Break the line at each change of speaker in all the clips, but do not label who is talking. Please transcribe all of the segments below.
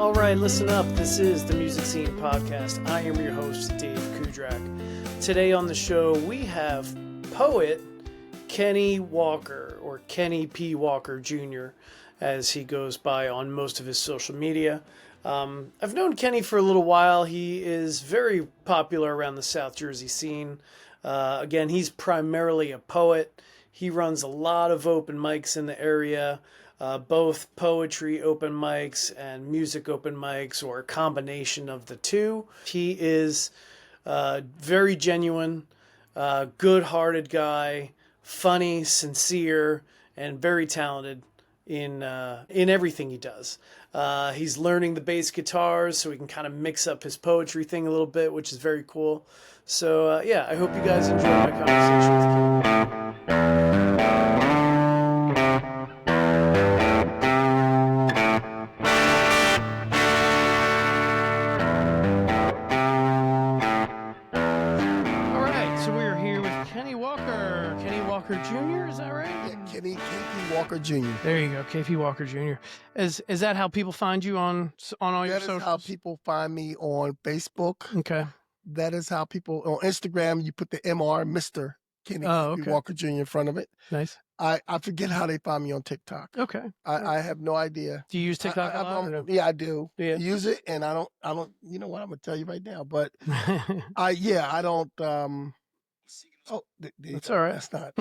All right, listen up. This is the Music Scene Podcast. I am your host, Dave Cudrak. Today on the show, we have poet Kenny Walker, or Kenny P. Walker Jr., as he goes by on most of his social media. I've known Kenny for a little while. He is very popular around the South Jersey scene. Again, he's primarily a poet. He runs a lot of open mics in the area. Both poetry open mics and music open mics, or a combination of the two. He is very genuine, good-hearted guy, funny, sincere, and very talented in everything he does. He's learning the bass guitars so he can kind of mix up his poetry thing a little bit, which is very cool. So yeah, I hope you guys enjoy my conversation with Kenny. Jr., is that right?
Yeah, Kenny KP Walker Jr.
There you go, KP Walker Jr. Is that how people find you on all your socials?
That is how people find me on Facebook.
Okay.
That is how people on Instagram. You put the MR, Mr. Kenny KP Walker Jr. in front of it.
Nice.
I forget how they find me on TikTok.
Okay.
I have no idea.
Do you use TikTok a lot? No?
Yeah, I do.
Yeah.
I use it, and I don't. You know what? I'm gonna tell you right now, but I don't. Oh,
that's all right.
That's not.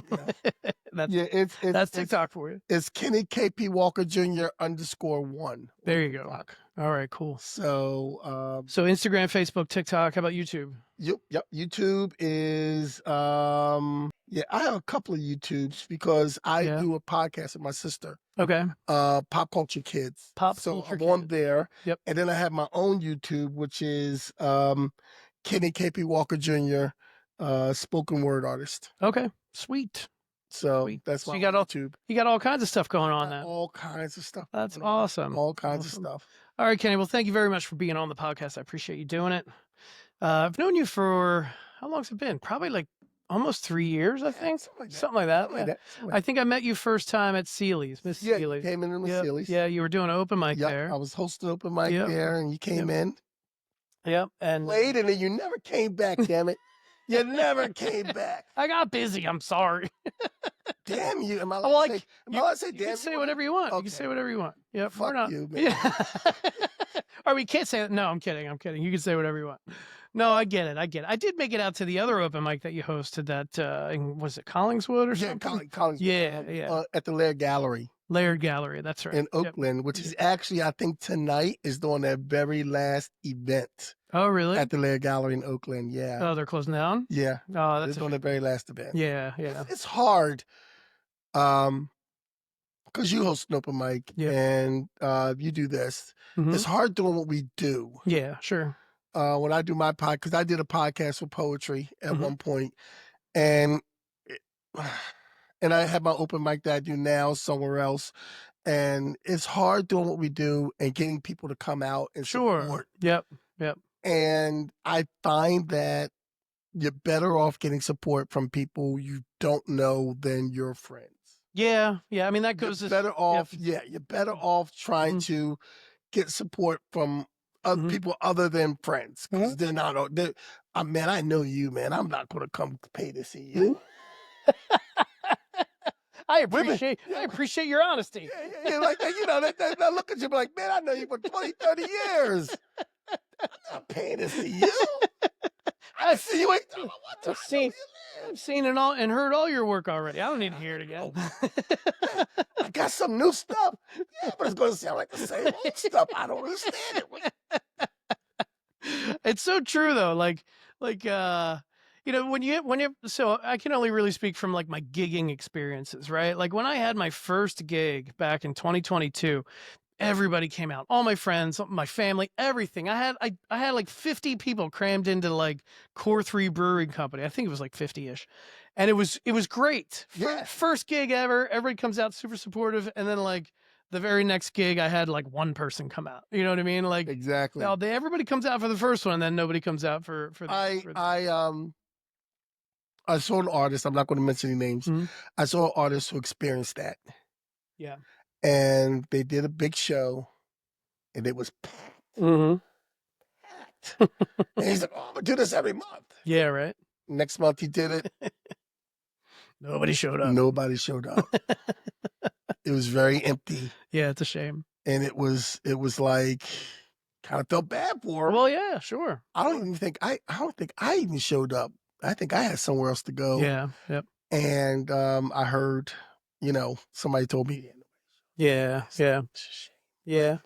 That's TikTok for you.
It's Kenny KP Walker Jr. _1.
There you go. All right, cool.
So
Instagram, Facebook, TikTok. How about YouTube?
Yep. YouTube is I have a couple of YouTubes because I do a podcast with my sister.
Okay.
Pop Culture Kids. So I'm on there.
Yep.
And then I have my own YouTube, which is Kenny KP Walker Jr. Spoken word artist.
Okay, sweet.
So that's
my YouTube. You got all kinds of stuff going on now.
All kinds of stuff.
That's awesome.
All kinds of stuff.
All right, Kenny. Well, thank you very much for being on the podcast. I appreciate you doing it. I've known you for, how long's it been? Probably like almost 3 years, I think. Something like that. I think I met you first time at Sealy's, Miss Sealy's.
Yeah, came in with Sealy's.
Yeah, you were doing an open mic there.
I was hosting open mic there, and you came in.
Yep. And
played, and then you never came back, damn it. You never came back.
I got busy. I'm sorry.
Damn you. Am I allowed to say damn you?
You can say whatever you want.
Okay.
You can say whatever you want. Yeah,
fuck you, man.
Yeah. Or we can't say that. No, I'm kidding. You can say whatever you want. No, I get it. I did make it out to the other open mic that you hosted that, was it Collingswood or something?
Yeah, Collingswood.
Yeah.
At the Laird Gallery.
Laird Gallery, that's right.
In Oakland, which is actually, I think tonight is doing their very last event.
Oh, really?
At the Laird Gallery in Oakland, yeah.
Oh, they're closing down?
Yeah.
Oh, that's
doing their very last event.
Yeah.
It's hard, because you host an open mic and you do this. Mm-hmm. It's hard doing what we do.
Yeah, sure.
When I do my podcast, because I did a podcast with poetry at one point, and I have my open mic that I do now somewhere else. And it's hard doing what we do and getting people to come out and support.
Yep.
And I find that you're better off getting support from people you don't know than your friends.
Yeah. I mean, that goes...
You're better off, you're better off trying to get support from other people other than friends. Because they're not... man, I know you, man. I'm not going to come pay to see you.
I appreciate your honesty.
Yeah, like, they look at you like, man, I know you for 20, 30 years. I'm not paying to see you. I see you.
I've seen it all and heard all your work already. I don't need to hear it again.
I got some new stuff. Yeah, but it's going to sound like the same old stuff. I don't understand it.
It's so true though. So I can only really speak from like my gigging experiences, right? Like when I had my first gig back in 2022, everybody came out, all my friends, my family, everything. I had like 50 people crammed into like Core 3 Brewing Company. I think it was like 50-ish. And it was great.
Yeah.
First gig ever. Everybody comes out super supportive. And then like the very next gig, I had like one person come out. You know what I mean? Like
exactly.
Everybody comes out for the first one, and then nobody comes out for
I saw an artist. I'm not going to mention any names.
Mm-hmm.
I saw an artist who experienced that.
Yeah.
And they did a big show, and it was packed.
Mm-hmm.
Packed. And he's like, oh, I'm going to do this every month.
Yeah, right.
Next month he did it.
Nobody showed up.
Nobody showed up. It was very empty.
Yeah, it's a shame.
And it was like, kind of felt bad for him.
Well, yeah, sure.
I don't think I even showed up. I think I had somewhere else to go.
Yeah, yep.
And I heard, somebody told me.
Yeah, yeah, yeah.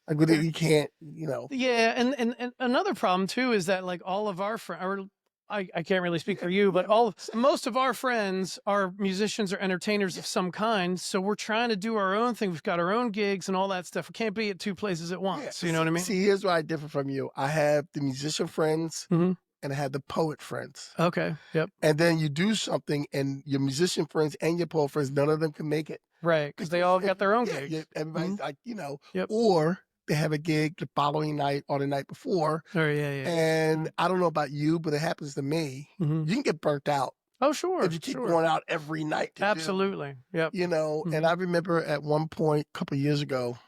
Like you can't,
Yeah, and another problem too is that like all of our friends, or I can't really speak for you, but most of our friends are musicians or entertainers of some kind. So we're trying to do our own thing. We've got our own gigs and all that stuff. We can't be at two places at once. You know what I mean?
See, here's where I differ from you. I have the musician friends
Mhm.
and I have the poet friends.
Okay. Yep.
And then you do something and your musician friends and your poet friends, none of them can make it.
Right, because they all got their own gigs.
Everybody's like,
Yep.
or they have a gig the following night or the night before.
Oh, yeah.
And I don't know about you, but it happens to me.
Mhm.
You can get burnt out.
Oh, sure.
If you keep going out every night.
Absolutely. Yep.
And I remember at one point, a couple of years ago,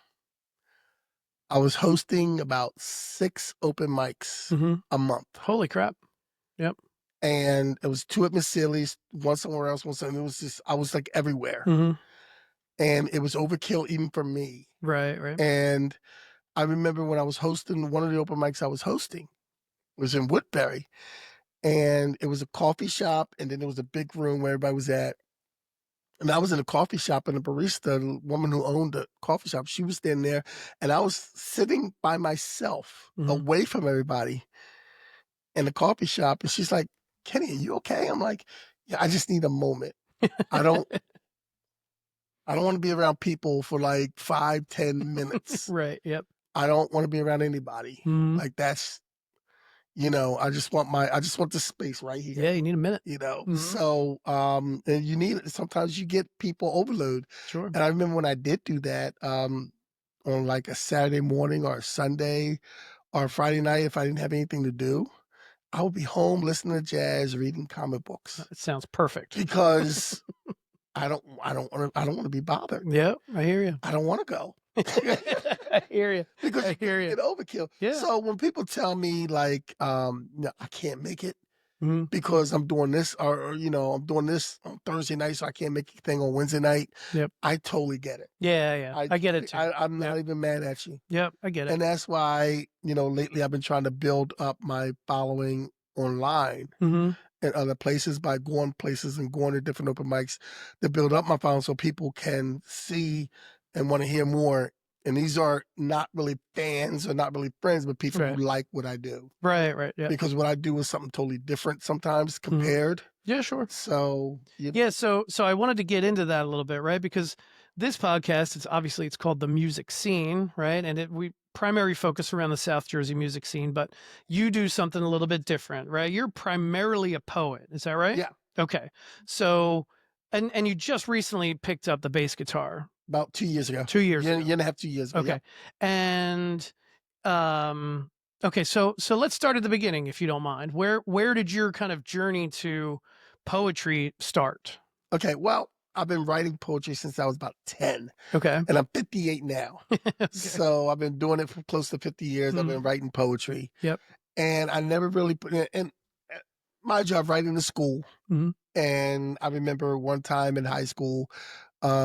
I was hosting about 6 open mics a month.
Holy crap. Yep.
And it was 2 at Miss Sealy's, one somewhere else, one somewhere. It was just, I was like everywhere. And it was overkill even for me.
Right.
And I remember when I was hosting, one of the open mics I was hosting was in Woodbury. And it was a coffee shop, and then there was a big room where everybody was at. And I was in a coffee shop, and the barista, the woman who owned the coffee shop, she was standing there, and I was sitting by myself, away from everybody in the coffee shop. And she's like, Kenny, are you okay? I'm like, yeah, I just need a moment. I don't want to be around people for like 5-10 minutes.
Right. Yep.
I don't want to be around anybody. Like that's, I just want the space right here.
Yeah, you need a minute.
So, and you need it. Sometimes you get people overload.
Sure.
And I remember when I did do that, on like a Saturday morning or a Sunday or a Friday night, if I didn't have anything to do, I would be home listening to jazz, reading comic books.
It sounds perfect.
Because I don't want to be bothered.
Yeah, I hear you.
I don't want to go.
I hear you.
Because
I hear you.
Get overkill.
Yeah.
So when people tell me like, no, I can't make it because I'm doing this, or I'm doing this on Thursday night, so I can't make anything on Wednesday night.
Yep.
I totally get it.
Yeah. I get it too.
I'm not even mad at you.
Yep, I get it.
And that's why, lately I've been trying to build up my following online in other places by going places and going to different open mics to build up my following so people can see and want to hear more. And these are not really fans or not really friends, but people who like what I do.
Right. Yeah.
Because what I do is something totally different sometimes compared.
Yeah, sure.
So
so I wanted to get into that a little bit, right? Because this podcast, it's called The Music Scene, right? And we primary focus around the South Jersey music scene, but you do something a little bit different, right? You're primarily a poet, is that right?
Yeah.
Okay. So, and you just recently picked up the bass guitar.
About 2 years ago.
2 years ago.
Year and a half, 2 years ago.
Okay. Yeah. And, okay. So let's start at the beginning, if you don't mind. Where did your kind of journey to poetry start?
Okay. Well, I've been writing poetry since I was about 10.
Okay.
And I'm 58 now.
Okay.
So I've been doing it for close to 50 years. I've been writing poetry.
Yep.
And I never really put in, and my job writing in school. And I remember one time in high school,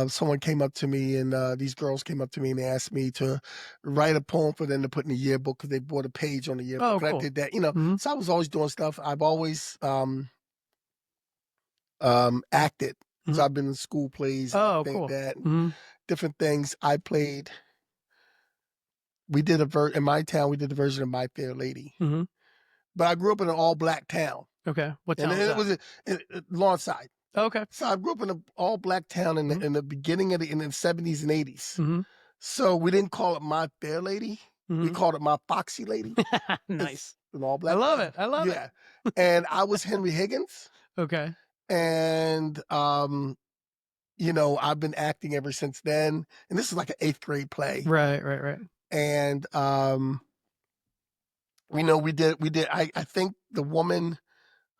someone came up to me, and these girls came up to me and they asked me to write a poem for them to put in the yearbook because they bought a page on the yearbook.
Oh,
and
cool.
I did that, So I was always doing stuff. I've always acted. So I've been in school plays,
cool.
that, different things. I played. We did in my town. We did a version of My Fair Lady. But I grew up in an all-black town.
Okay, what town?
And
was
it was Lawnside.
Okay.
So I grew up in an all-black town in the beginning of in the 70s and 80s. So we didn't call it My Fair Lady. We called it My Foxy Lady.
Nice.
An all-black.
I love it. I love it.
Yeah. And I was Henry Higgins.
Okay.
And I've been acting ever since then. And this is like an 8th grade play.
Right.
And we did. I think the woman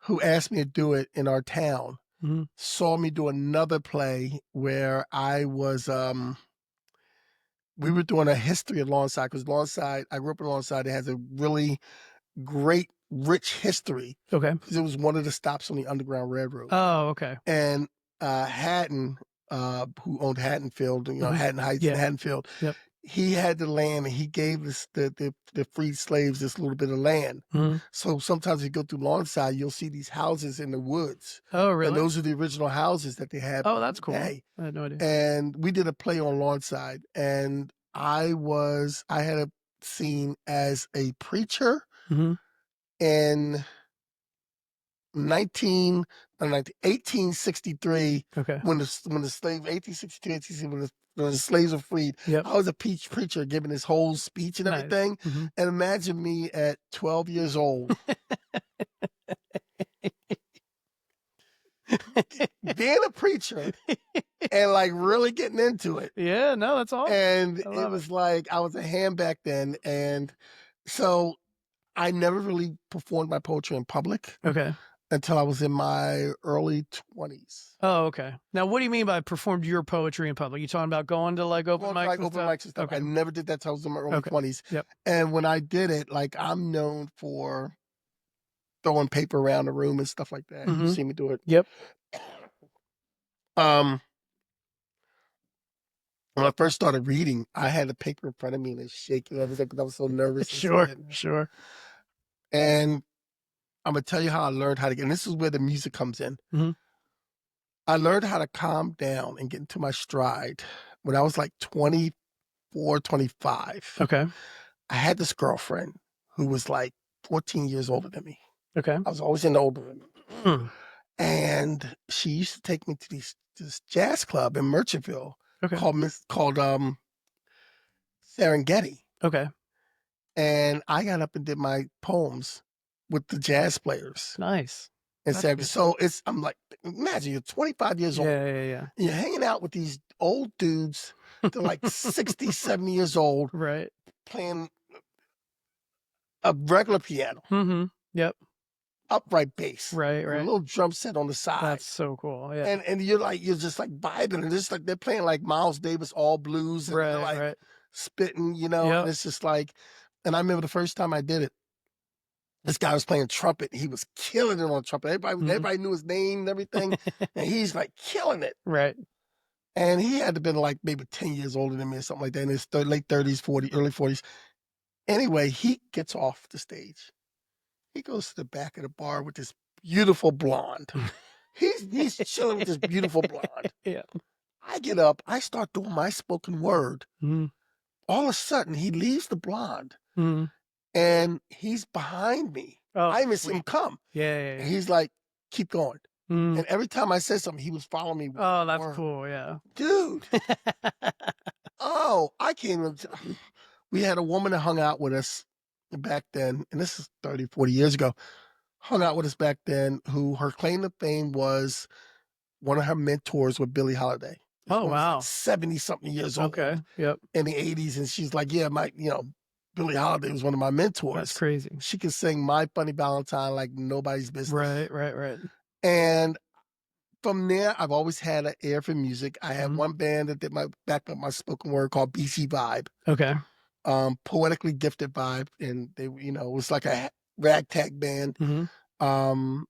who asked me to do it in our town saw me do another play where I was we were doing a history of Lawnside, because Lawnside, I grew up in Lawnside. It has a really great, rich history.
Okay.
Because it was one of the stops on the Underground Railroad.
Oh, okay.
And Hatton, who owned Hattonfield, Hatton Heights and Hattonfield,
Yep.
he had the land, and he gave us the freed slaves this little bit of land. So sometimes if you go through Lawnside, you'll see these houses in the woods.
Oh, really?
And those are the original houses that they had.
Oh, that's cool.
I
had no idea.
And we did a play on Lawnside, and I had a scene as a preacher in 1863.
Okay.
When the slave 1863, 1863 when the slaves were freed.
Yep.
I was a preacher giving this whole speech and everything. And imagine me at 12 years old being a preacher and like really getting into it.
Yeah, no, that's awesome.
And it was like I was a ham back then, and so I never really performed my poetry in public.
Okay.
Until I was in my early 20s.
Oh, okay. Now, what do you mean by performed your poetry in public? You talking about going to like open mics?
Like open mics and stuff.
Okay.
I never did that till I was in my early 20s.
Yep.
And when I did it, like I'm known for throwing paper around the room and stuff like that. You see me do it.
Yep.
When I first started reading, I had the paper in front of me and it's shaking. I was so nervous.
Sure.
And I'm going to tell you how I learned how to get, and this is where the music comes in. I learned how to calm down and get into my stride when I was like 24, 25.
Okay.
I had this girlfriend who was like 14 years older than me.
Okay.
I was always in the older women. And she used to take me to this jazz club in Merchantville called Serengeti.
Okay.
And I got up and did my poems with the jazz players.
Nice.
And so I'm like, imagine you're 25 years old.
Yeah.
And you're hanging out with these old dudes. They're like 60, 70 years old.
Right.
Playing a regular piano.
Yep.
Upright bass.
Right.
A little drum set on the side.
That's so cool. Yeah.
And you're just like vibing. And it's like they're playing like Miles Davis, all blues. And they're like spitting, and it's just like, and I remember the first time I did it, this guy was playing trumpet. He was killing it on trumpet. Everybody knew his name and everything. And he's like killing it.
Right.
And he had to been like maybe 10 years older than me or something like that, in his late 30s, 40s, early 40s. Anyway, he gets off the stage. He goes to the back of the bar with this beautiful blonde. He's chilling with this beautiful blonde.
Yeah.
I get up. I start doing my spoken word. All of a sudden, he leaves the blonde. And he's behind me. I even see him come.
Yeah.
And he's like, keep going. And every time I said something, he was following me.
Oh, that's cool. Yeah.
Dude. I can't even. We had a woman that hung out with us back then, and this is 30, 40 years ago, hung out with us back then, who her claim to fame was one of her mentors with Billie Holiday.
Oh, wow.
70-something years old.
Okay. Yep.
In the 80s. And she's like, yeah, Billie Holiday was one of my mentors.
That's crazy.
She could sing My Funny Valentine like nobody's business.
Right. And
from there, I've always had an ear for music. I had one band that did my back up my spoken word called BC Vibe.
Okay.
Poetically Gifted Vibe. And they, it was like a ragtag band. And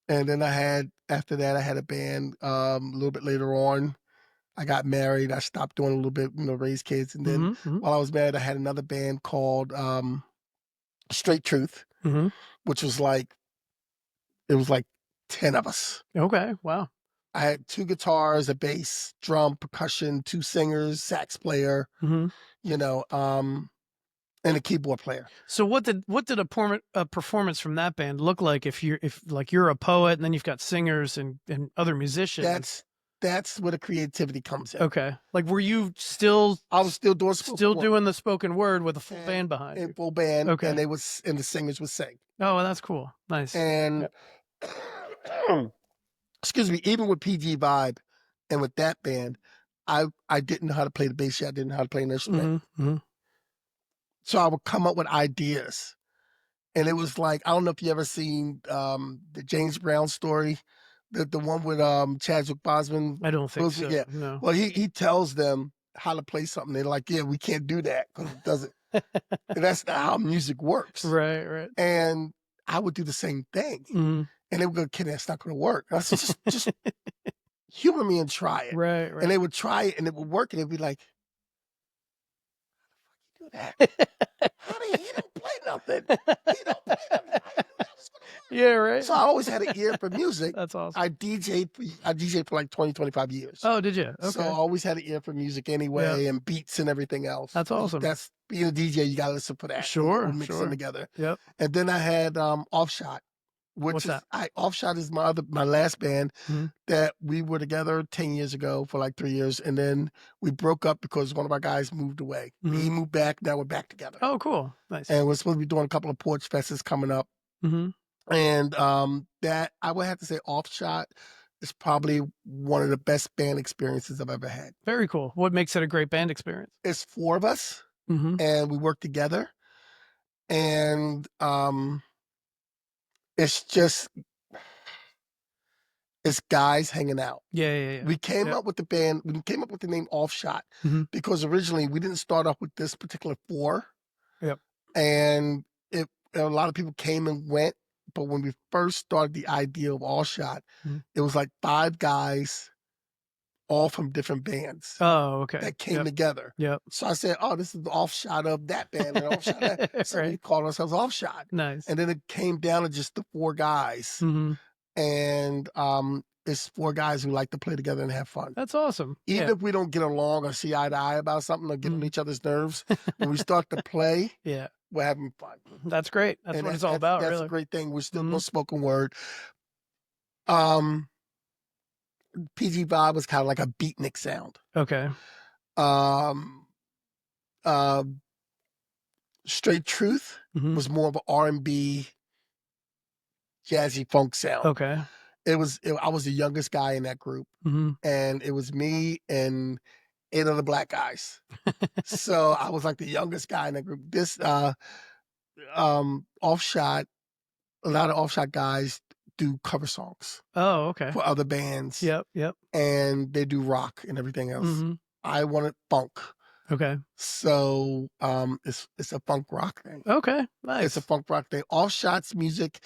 then after that, I had a band a little bit later on. I got married. I stopped doing a little bit, raised kids. And then while I was married, I had another band called Straight Truth, which was like, it was like 10 of us.
Okay. Wow.
I had 2 guitars, a bass, drum, percussion, 2 singers, sax player, and a keyboard player.
So what did a performance from that band look like if you're a poet and then you've got singers and other musicians?
That's where the creativity comes in.
Okay. Like, were you still?
I was still doing
doing the spoken word with a full band behind you.
Full band.
Okay.
And the singers would sing.
Oh, well, that's cool. Nice.
And excuse me, even with PG Vibe and with that band, I didn't know how to play the bass yet. I didn't know how to play an instrument. So I would come up with ideas. And it was like, I don't know if you ever seen the James Brown story. The one with Chadwick Boseman.
I don't think so.
Yeah.
No.
Well, he tells them how to play something. They're like, yeah, we can't do that because it doesn't. That's not how music works.
Right.
And I would do the same thing.
Mm-hmm.
And they would go, Kenny, that's not going to work. I said, just humor me and try it.
Right.
And they would try it and it would work. And they'd be like, how the fuck you do that? He don't play nothing. He don't play nothing.
Yeah, right.
So I always had an ear for music.
That's awesome.
I DJ'd for like 20, 25 years.
Oh, did you? Okay.
So I always had an ear for music anyway, and beats and everything else.
That's awesome.
That's being a DJ, you got to listen for that.
Sure.
We'll mix them together.
Yep.
And then I had Offshot.
What's that?
Offshot is my last band that we were together 10 years ago for like 3 years. And then we broke up because one of our guys moved away. He moved back. Now we're back together.
Oh, cool. Nice.
And we're supposed to be doing a couple of Porch Fests coming up. And that I would have to say Offshot is probably one of the best band experiences I've ever had.
Very cool. What makes it a great band experience?
It's 4 of us and we work together. And it's guys hanging out.
Yeah.
We came up with the band, we came up with the name Offshot because originally we didn't start off with this particular 4.
Yep.
And a lot of people came and went. But when we first started the idea of Offshot, it was like 5 guys, all from different bands.
Oh, okay.
That came together.
Yep.
So I said, oh, this is the Offshot of that band and Offshot of that. So we called ourselves Offshot.
Nice.
And then it came down to just the 4 guys. And it's 4 guys who like to play together and have fun.
That's awesome.
Even if we don't get along or see eye to eye about something or get on each other's nerves, when we start to play, we're having fun.
That's great. That's what it's all about,
that's
really.
That's a great thing. We're still no spoken word. PG Vibe was kind of like a beatnik sound.
Okay.
Straight Truth was more of an R&B, jazzy funk sound.
Okay.
I was the youngest guy in that group, and it was me and 8 other black guys. So I was like the youngest guy in that group. This Offshot, a lot of Offshot guys do cover songs.
Oh, okay.
For other bands.
Yep.
And they do rock and everything else. I wanted funk.
Okay.
So it's a funk rock thing.
Okay. Nice.
It's a funk rock thing. Offshot's music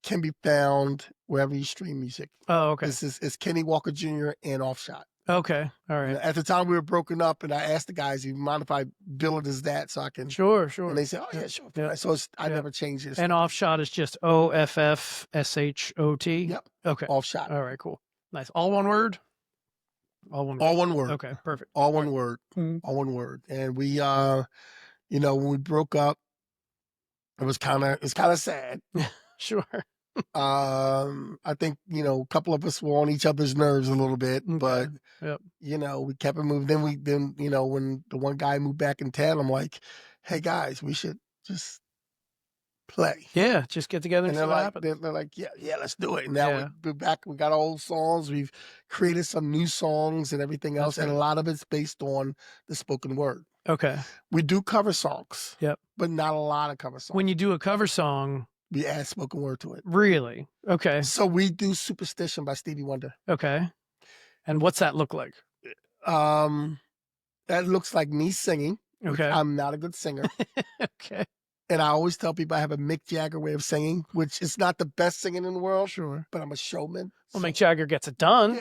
can be found wherever you stream music.
Oh, okay.
It's Kenny Walker Jr. and Offshot.
Okay. All right.
At the time we were broken up, and I asked the guys, "You mind if I bill it as that so I can?"
Sure.
And they said, "Oh yeah, sure." Yep. So I never changed it.
And Offshot is just OFFSHOT.
Yep.
Okay.
Offshot.
All right. Cool. Nice. All one word. All one word. Okay. Perfect.
All one word. All one word. And we, when we broke up, it was kind of sad.
Sure.
I think, a couple of us were on each other's nerves a little bit, but we kept it moving. Then when the one guy moved back in town, I'm like, hey guys, we should just play.
Yeah. Just get together and see what happens.
They're like, yeah, let's do it. And now we're back. We got old songs. We've created some new songs and everything else. And a lot of it's based on the spoken word.
Okay.
We do cover songs.
Yep.
But not a lot of cover songs.
When you do a cover song,
we add spoken word to it.
Really? Okay.
So we do Superstition by Stevie Wonder.
Okay. And what's that look like?
That looks like me singing.
Okay.
I'm not a good singer.
Okay.
And I always tell people I have a Mick Jagger way of singing, which is not the best singing in the world.
Sure.
But I'm a showman.
Well, Mick Jagger gets it done.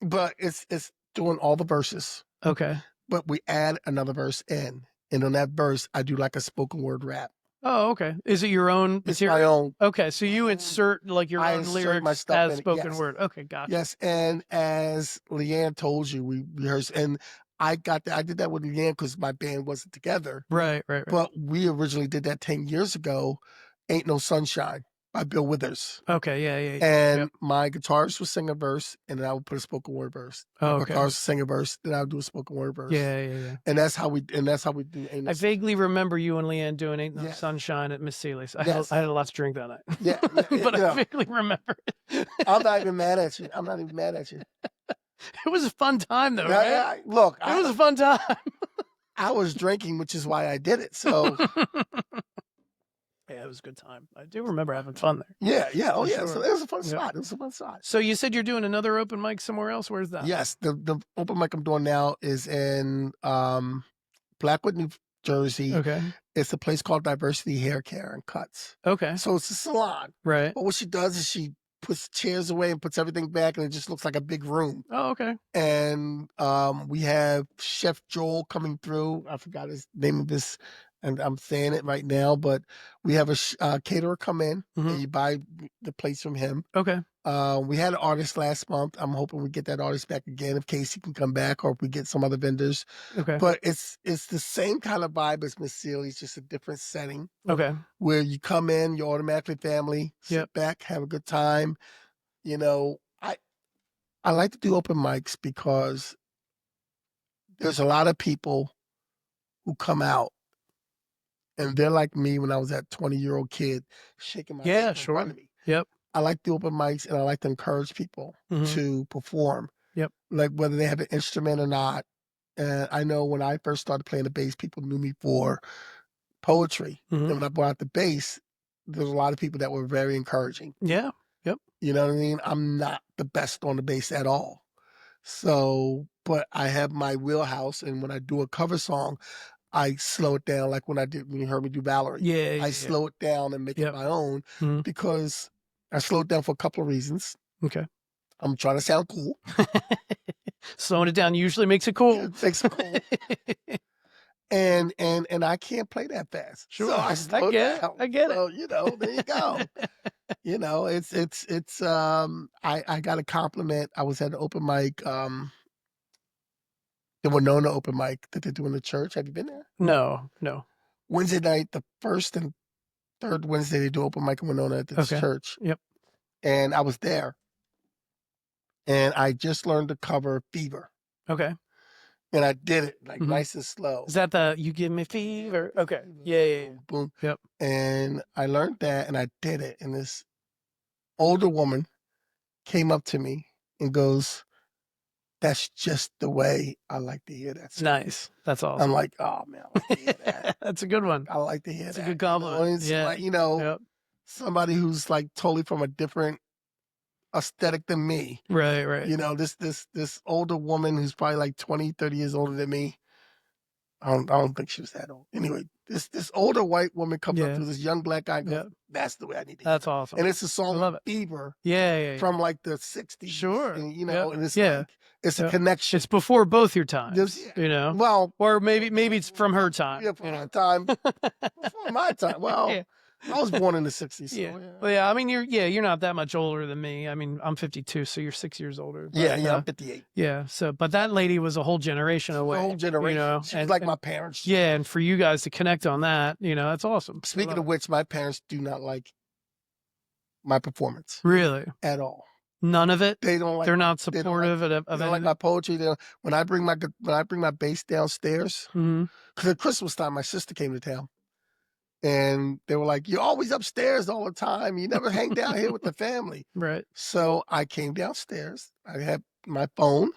But it's doing all the verses.
Okay.
But we add another verse in. And on that verse, I do like a spoken word rap.
Oh, okay. Is it your own material?
It's my own.
Okay, so you insert like your own lyrics as spoken word. Okay, gotcha.
Yes, and as Leanne told you, we rehearsed, and I did that with Leanne because my band wasn't together.
Right.
But we originally did that 10 years ago, Ain't No Sunshine by Bill Withers.
Okay, yeah.
And my guitarist would sing a verse, and then I would put a spoken word verse.
Oh,
my
okay.
guitarist would sing a verse, then I would do a spoken word verse.
Yeah.
And that's how we do Ain't No
I vaguely remember you and Leanne doing Ain't No Sunshine at Miss Seeley's. I had a lot to drink that night.
Yeah.
But I vaguely remember it.
I'm not even mad at you.
It was a fun time, though, right?
Look.
It was a fun time.
I was drinking, which is why I did it. So.
Yeah, was a good time. I do remember having fun there.
Yeah. Oh,
For
yeah.
sure.
So it was a fun
Yep.
spot. It was a fun spot.
So you said you're doing another open mic somewhere else. Where's that?
Yes, the open mic I'm doing now is in Blackwood, New Jersey.
Okay.
It's a place called Diversity Hair Care and Cuts.
Okay.
So it's a salon.
Right.
But what she does is she puts chairs away and puts everything back, and it just looks like a big room.
Oh, okay.
And we have Chef Joel coming through. I forgot his name of this, and I'm saying it right now, but we have a caterer come in, and you buy the plates from him.
Okay.
We had an artist last month. I'm hoping we get that artist back again if Casey can come back, or if we get some other vendors.
Okay.
But it's the same kind of vibe as Miss Sealy's, just a different setting.
Okay.
Where you come in, you're automatically family, sit back, have a good time. You know, I like to do open mics because there's a lot of people who come out and they're like me when I was that 20-year-old kid shaking my head in front of me.
Yep.
I like the open mics, and I like to encourage people to perform.
Yep.
Like whether they have an instrument or not. And I know when I first started playing the bass, people knew me for poetry. And when I brought out the bass, there's a lot of people that were very encouraging.
Yeah. Yep.
You know what I mean? I'm not the best on the bass at all. So, but I have my wheelhouse, and when I do a cover song, I slow it down. Like when you heard me do Valerie. I slow it down and make it my own because I slow it down for a couple of reasons.
Okay.
I'm trying to sound cool.
Slowing it down usually makes it cool.
It makes it cool. And I can't play that fast.
Sure.
So I slow it down.
I get
so,
it.
You know, there you go. You know, it's I got a compliment. I was at an open mic, the Winona open mic that they do in the church. Have you been there?
No.
Wednesday night, the first and third Wednesday, they do open mic in Winona at the church.
Yep.
And I was there. And I just learned to cover Fever.
Okay.
And I did it like nice and slow.
Is that the You Give Me Fever? Okay. Yeah.
Boom.
Yep.
And I learned that and I did it. And this older woman came up to me and goes, "That's just the way I like to hear that."
Nice. That's awesome.
I'm like, "Oh man, I like to hear that."
That's a good one.
I like to hear that.
That's a good compliment.
You know? It's like, somebody who's like totally from a different aesthetic than me.
Right.
You know, this older woman who's probably like 20, 30 years older than me. I don't think she was that old. Anyway, this older white woman comes up to this young black guy and goes, "That's the way I need to hear."
That's awesome.
And it's a song
I love it.
Fever.
Yeah.
From like the 60s.
Sure.
And, you know, and it's like, it's a connection.
It's before both your times, you know?
Well.
Or maybe it's from her time.
Yeah, from her time. Before my time. Well, I was born in the 60s. So,
Well, yeah, I mean, you're not that much older than me. I mean, I'm 52, so you're 6 years older. But,
I'm 58.
Yeah, so, but that lady was a whole generation away.
A whole generation.
You know?
She was like my parents.
Yeah, and for you guys to connect on that, you know, that's awesome.
Speaking of which, my parents do not like my performance.
Really?
At all.
None of it?
They don't like.
They're not supportive of
they don't like my poetry. When I bring my bass downstairs, because at Christmas time, my sister came to town. And they were like, "You're always upstairs all the time. You never hang down here with the family."
Right.
So I came downstairs. I had my phone,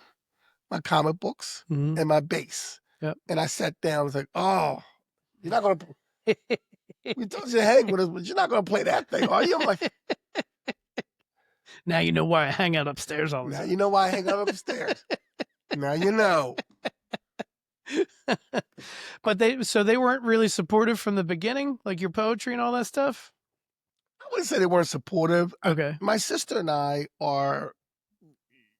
my comic books, and my bass.
Yep.
And I sat down. I was like, "Oh, you're not going to... We told you to hang with us, but you're not going to play that thing, are you?" I'm like...
Now you know why I hang out upstairs all the time.
Now you know why I hang out upstairs. Now you know.
But they weren't really supportive from the beginning, like your poetry and all that stuff?
I wouldn't say they weren't supportive.
Okay.
My sister and I are,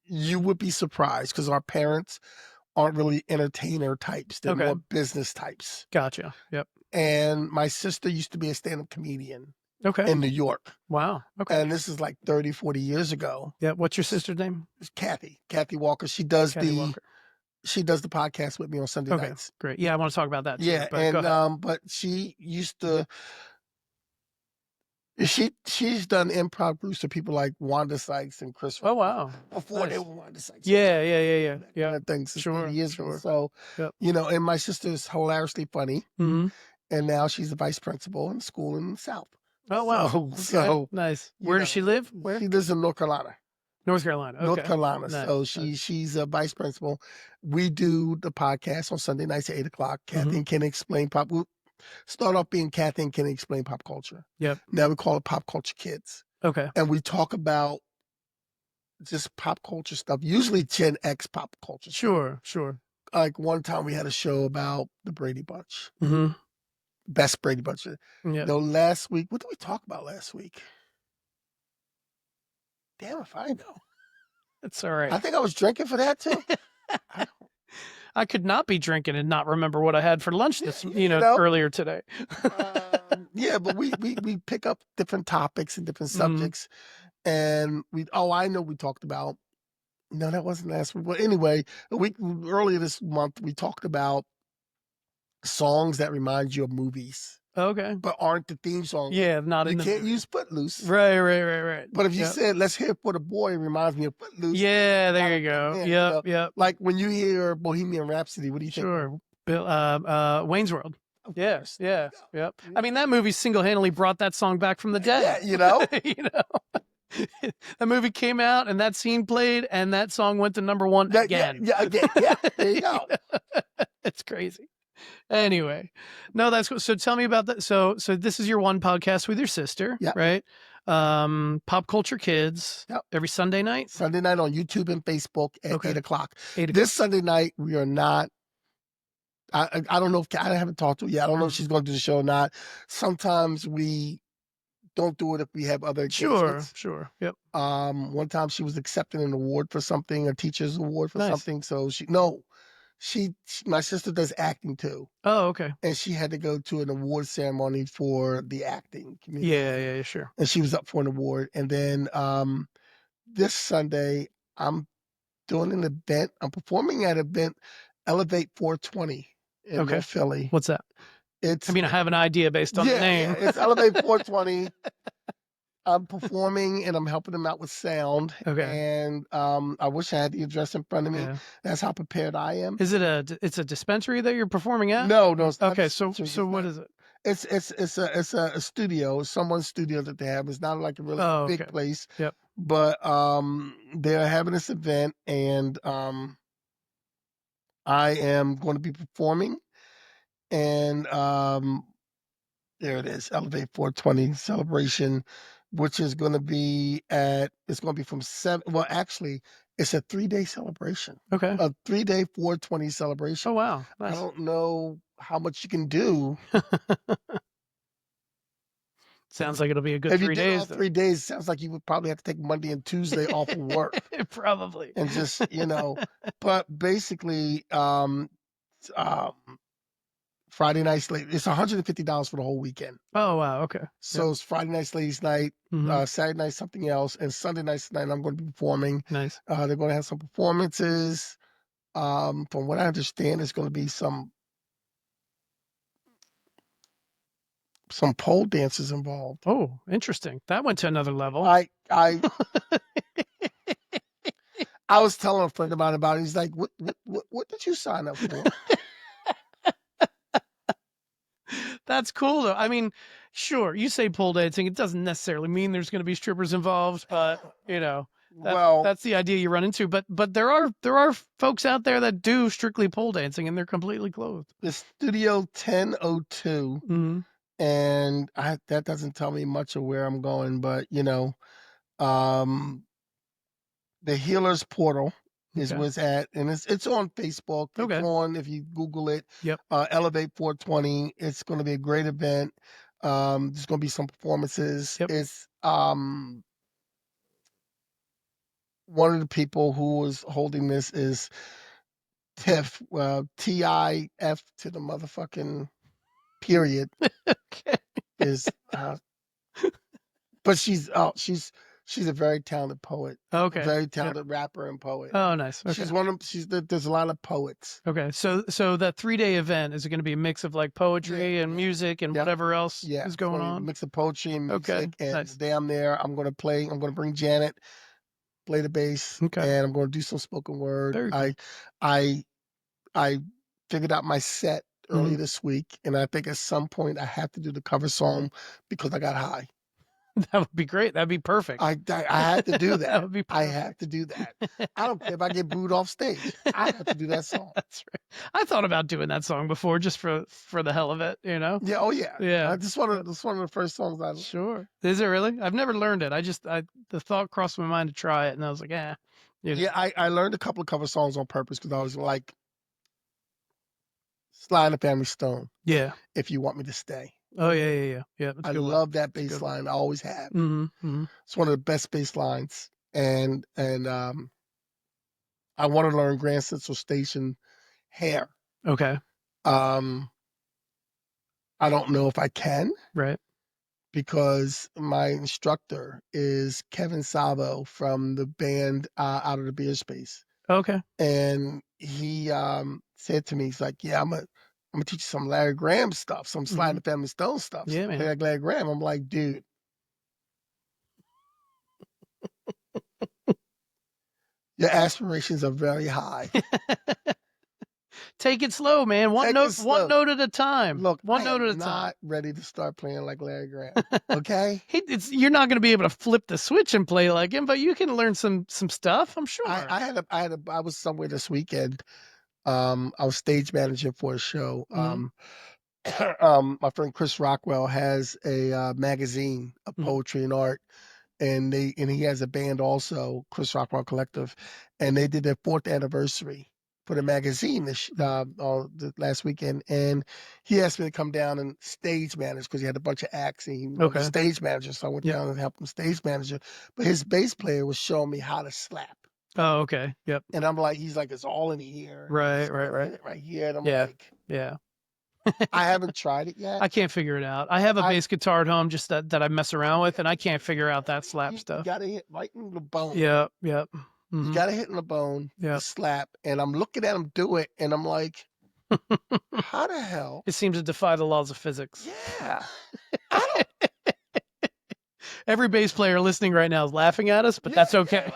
you would be surprised because our parents aren't really entertainer types. They're more business types.
Gotcha. Yep.
And my sister used to be a stand-up comedian in New York.
Wow. Okay.
And this is like 30, 40 years ago.
Yeah. What's your sister's name?
It's Kathy Walker. She does She does the podcast with me on Sunday nights.
Great. Yeah, I want to talk about that too.
Yeah,
but
but she used to. She's done improv groups for people like Wanda Sykes and Chris.
Oh wow!
Before they were Wanda Sykes.
Yeah.
Kind of things.
Sure.
Years ago. So, you know, and my sister's hilariously funny, and now she's a vice principal in a school in the South.
Oh wow!
So
nice. Where does she live? Where?
She lives in North Carolina.
North Carolina. Okay.
North Carolina.
Nice.
So she's a vice principal. We do the podcast on Sunday nights at 8:00. Kathy and Ken explain pop. Start off being Kathy and Kenny Explain Pop Culture.
Yep.
Now we call it Pop Culture Kids.
Okay.
And we talk about just pop culture stuff, usually Gen X pop culture stuff.
Sure.
Like one time we had a show about the Brady Bunch.
Mm-hmm.
Best Brady Bunch.
Yeah.
No, last week, what did we talk about last week? Damn if I know.
It's all right.
I think I was drinking for that too.
I could not be drinking and not remember what I had for lunch this, earlier today.
Yeah, but we pick up different topics and different subjects, and I know we talked about. No, that wasn't last week. But anyway, a week earlier this month, we talked about songs that remind you of movies.
Okay.
But aren't the theme songs.
Yeah, not in the
You can't use Footloose.
Right.
But if you said, let's hear For the Boy, it reminds me of Footloose.
Yeah, there you go. Yep.
Like when you hear Bohemian Rhapsody, what do you think?
Sure. Bill, Wayne's World. Yes. Yep. I mean, that movie single-handedly brought that song back from the dead.
Yeah,
That movie came out and that scene played and that song went to number one again.
Yeah. There you go.
It's crazy. Anyway, no, that's cool. So tell me about that. So this is your one podcast with your sister, right? Pop Culture Kids.
Yep.
Every Sunday night.
Sunday night on YouTube and Facebook at 8 o'clock.
This
Sunday night we are not. I don't know if I haven't talked to her yet. I don't know if she's going to do the show or not. Sometimes we don't do it if we have other engagements.
Sure. Yep.
One time she was accepting an award for something, a teacher's award for something. So my sister does acting too.
Oh, okay.
And she had to go to an award ceremony for the acting community.
Yeah, sure.
And she was up for an award. And then this Sunday, I'm doing an event. I'm performing at an event, Elevate 420 in North Philly.
What's that? I have an idea based on the name.
Yeah, it's Elevate 420. I'm performing and I'm helping them out with sound.
Okay.
And I wish I had the address in front of me. Yeah. That's how prepared I am.
Is it it's a dispensary that you're performing at?
No, it's not.
Okay, so what is it?
It's a studio, someone's studio that they have. It's not like a really big place.
Yep.
But they're having this event and I am going to be performing and there it is, Elevate 420 celebration, which is going to be from 7. Well, actually, it's a 3-day celebration.
Okay.
A 3-day 420 celebration.
Oh, wow. Nice.
I don't know how much you can do.
Sounds like it'll be a good 3 days.
If you did all 3 days, it sounds like you would probably have to take Monday and Tuesday off of work.
Probably.
And just, but basically, Friday nights late. It's $150 for the whole weekend.
Oh wow, okay.
So it's Friday nights ladies night, Saturday night something else, and Sunday nights tonight I'm going to be performing.
Nice.
They're going to have some performances. From what I understand, there's going to be some pole dances involved.
Oh, interesting. That went to another level.
I was telling a friend about it. He's like, "What did you sign up for?"
That's cool though. I mean, sure, you say pole dancing, it doesn't necessarily mean there's going to be strippers involved, but that's the idea you run into. But there are folks out there that do strictly pole dancing and they're completely clothed.
The Studio 1002, and that doesn't tell me much of where I'm going, but the Healers Portal is where it's at, and it's on Facebook.
Okay.
It's on, if you Google it.
Yep.
Elevate 420. It's going to be a great event. There's going to be some performances.
Yep.
It's one of the people who is holding this is Tiff. TIF to the motherfucking period.
Okay.
Is but she's a very talented poet.
Okay.
Very talented rapper and poet.
Oh, nice. Okay.
There's a lot of poets.
Okay. So that 3-day event, is it going to be a mix of like poetry and music and whatever else is going on?
A mix of poetry and music.
Okay.
And
nice.
today I'm there. I'm going to bring Janet, play the bass.
Okay.
And I'm going to do some spoken word.
Very cool.
I figured out my set early this week. And I think at some point I have to do the cover song because I got high.
That would be great. That'd be perfect.
I had to do that.
That would be
I
perfect.
have to do that. I don't care if I get booed off stage. I have to do that song.
That's right. I thought about doing that song before, just for the hell of it, you know?
Yeah. Oh yeah.
Yeah.
This one of the first songs I.
Sure. Is it really? I've never learned it. The thought crossed my mind to try it, and I was like, you know.
Yeah, I learned a couple of cover songs on purpose because I was like, Sly and the Family Stone.
Yeah.
If You Want Me to Stay.
Oh yeah. That's
I
a good one.
love that
That's a
bass
good one.
line. I always have.
Mm-hmm.
It's one of the best bass lines. And I want to learn Grand Central Station Hair.
Okay.
I don't know if I can
Right.
because my instructor is Kevin Savo from the band Out of the Beer Space.
Okay.
And he said to me, he's like, yeah, I'm gonna teach you some Larry Graham stuff, some Sly and the Family Stone stuff.
Yeah, man.
Play like Larry Graham. I'm like, dude, your aspirations are very high.
Take it slow, man. One note at a time.
Look,
one
I
note
am
at a time.
not ready to start playing like Larry Graham. Okay,
You're not going to be able to flip the switch and play like him, but you can learn some stuff. I'm sure.
I was somewhere this weekend. I was stage manager for a show. My friend Chris Rockwell has a magazine of poetry and art, and he has a band also, Chris Rockwell Collective, and they did their 4th anniversary for the magazine the last weekend, and he asked me to come down and stage manage because he had a bunch of acts and he was a stage manager, so I went down and helped him stage manager. But his bass player was showing me how to slap.
Oh, okay. Yep.
And I'm like, he's like, it's all in here.
Right.
Right here. And I'm like,
yeah.
I haven't tried it yet.
I can't figure it out. I have a bass guitar at home just that I mess around with, and I can't figure out that slap stuff.
You gotta hit right in the bone.
Yep.
You gotta hit in the bone, the slap. And I'm looking at him do it, and I'm like, how the hell?
It seems to defy the laws of physics.
Yeah. I don't.
Every bass player listening right now is laughing at us, but that's okay.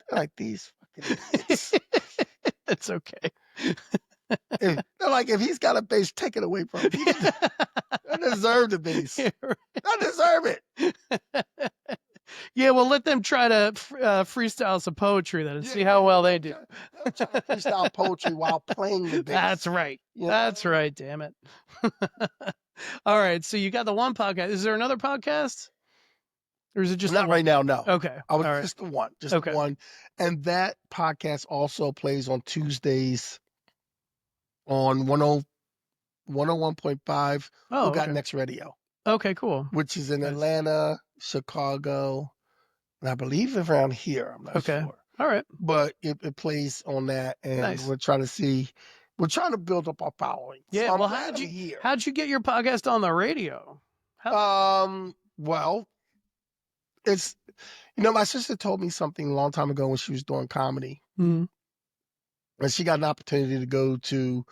Like these fucking idiots.
It's okay.
They're like, if he's got a bass, take it away from him. I deserve the bass. I deserve it.
Yeah, well, let them try to freestyle some poetry then and see how well they do.
Try to freestyle poetry while playing the bass.
That's right. That's right, damn it. All right, so you got the one podcast. Is there another podcast? Or is it just
not right now? No.
Okay.
I was just the one. Just the one. And that podcast also plays on Tuesdays on 101.5.
Oh,
Who Got Next Radio.
Okay, cool.
Which is in Atlanta, Chicago, and I believe around here. I'm not sure.
All right.
But it plays on that, and we're trying to build up our following.
Yeah.
So
well, how'd you get your podcast on the radio?
Well, it's my sister told me something a long time ago when she was doing comedy, and she got an opportunity to go to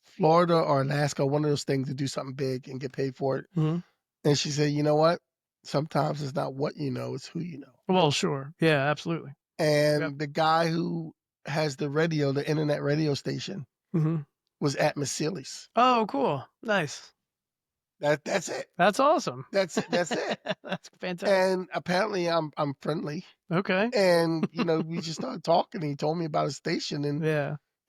Florida or Alaska, one of those things, to do something big and get paid for it. And she said, you know what? Sometimes it's not what you know, it's who you know.
Well, sure. Yeah, absolutely.
And the guy who has the internet radio station, was at Massili's.
Oh, cool. Nice.
That's it.
That's awesome.
That's it. That's
fantastic.
And apparently I'm friendly.
Okay.
And we just started talking. He told me about his station, and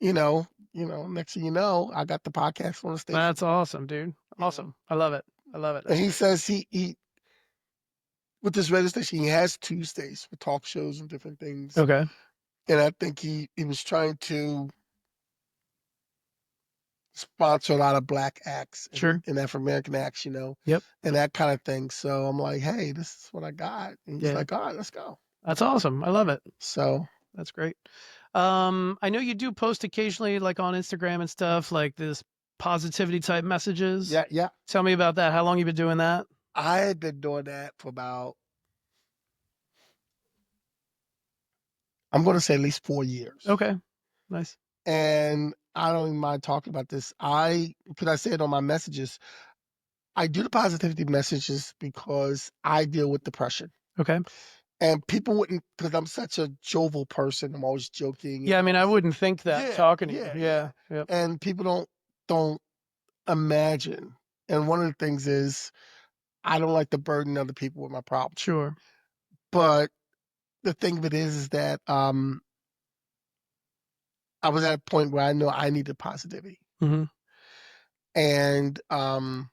next thing you know, I got the podcast on the station.
That's awesome, dude. Awesome. I love it.
And he says he with this radio station, he has Tuesdays for talk shows and different things.
Okay.
And I think he was trying to sponsor a lot of black acts, and African American acts,
Yep.
And that kind of thing. So I'm like, hey, this is what I got. And he's like, all right, let's go.
That's awesome. I love it.
So
that's great. I know you do post occasionally, like on Instagram and stuff, like this positivity type messages.
Yeah.
Tell me about that. How long you been doing that?
I had been doing that for about, I'm going to say at least 4 years.
Okay. Nice.
And I don't even mind talking about this. Because I say it on my messages, I do the positivity messages because I deal with depression.
Okay.
And people wouldn't, because I'm such a jovial person. I'm always joking.
Yeah, I mean, I wouldn't think that talking to you. Yeah. Yep.
And people don't imagine. And one of the things is, I don't like to burden other people with my problems.
Sure.
But the thing of it is that I was at a point where I know I needed positivity.
Mm-hmm.
And I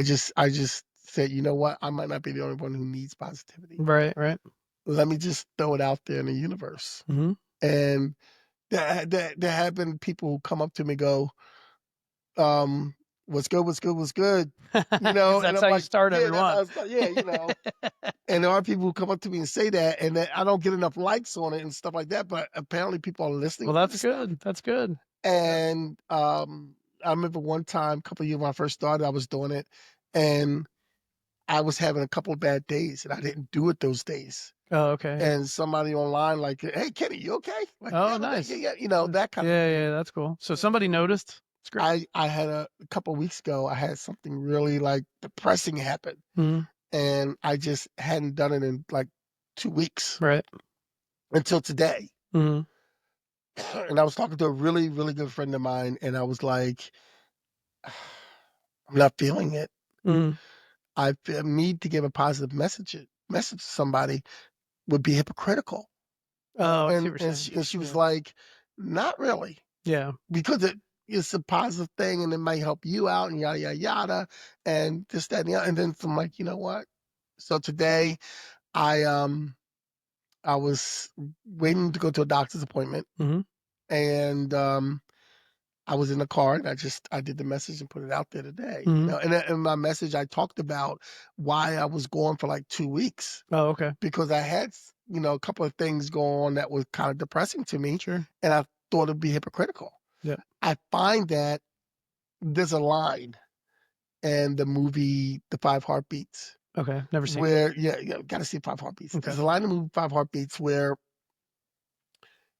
just said, you know what? I might not be the only one who needs positivity.
Right, right.
Let me just throw it out there in the universe.
Mm-hmm.
And there have been people who come up to me and go, what's good, what's good, what's good? You know, and
That's
I'm
how you
like,
start
yeah, that's
everyone.
how I start. Yeah, you know. And there are people who come up to me and say that, and that I don't get enough likes on it and stuff like that. But apparently, people are listening.
Well,
to
that's
this
good.
stuff.
That's good.
And I remember one time, a couple of years when I first started, I was doing it, and I was having a couple of bad days, and I didn't do it those days.
Oh, okay.
And somebody online like, "Hey, Kenny, you okay?" Like,
Oh,
yeah,
nice.
yeah, you know, that kind of
Yeah,
thing.
yeah, that's cool. So somebody noticed. It's great.
I had a couple of weeks ago, I had something really like depressing happen,
Mm-hmm.
and I just hadn't done it in like 2 weeks
Right.
until today.
Mm-hmm.
And I was talking to a really, really good friend of mine, and I was like, I'm not feeling it.
Mm-hmm.
I feel me to give a positive message to somebody would be hypocritical.
Oh, I see
And
what you're
and
saying.
she was
Yeah.
like, not really,
Yeah.
because it's a positive thing and it might help you out and yada yada yada and this that and the other. And then I'm like, you know what? So today I I was waiting to go to a doctor's appointment,
Mm-hmm.
and I was in the car, and I did the message and put it out there today. You
Mm-hmm.
know, and in my message I talked about why I was gone for like 2 weeks,
Oh, okay.
because I had, you know, a couple of things going on that was kind of depressing to me,
Sure.
and I thought it'd be hypocritical.
Yeah.
I find that there's a line in the movie The Five Heartbeats
Okay. Never seen it.
where, yeah, gotta see Five Heartbeats.
Okay.
There's a line in the movie Five Heartbeats where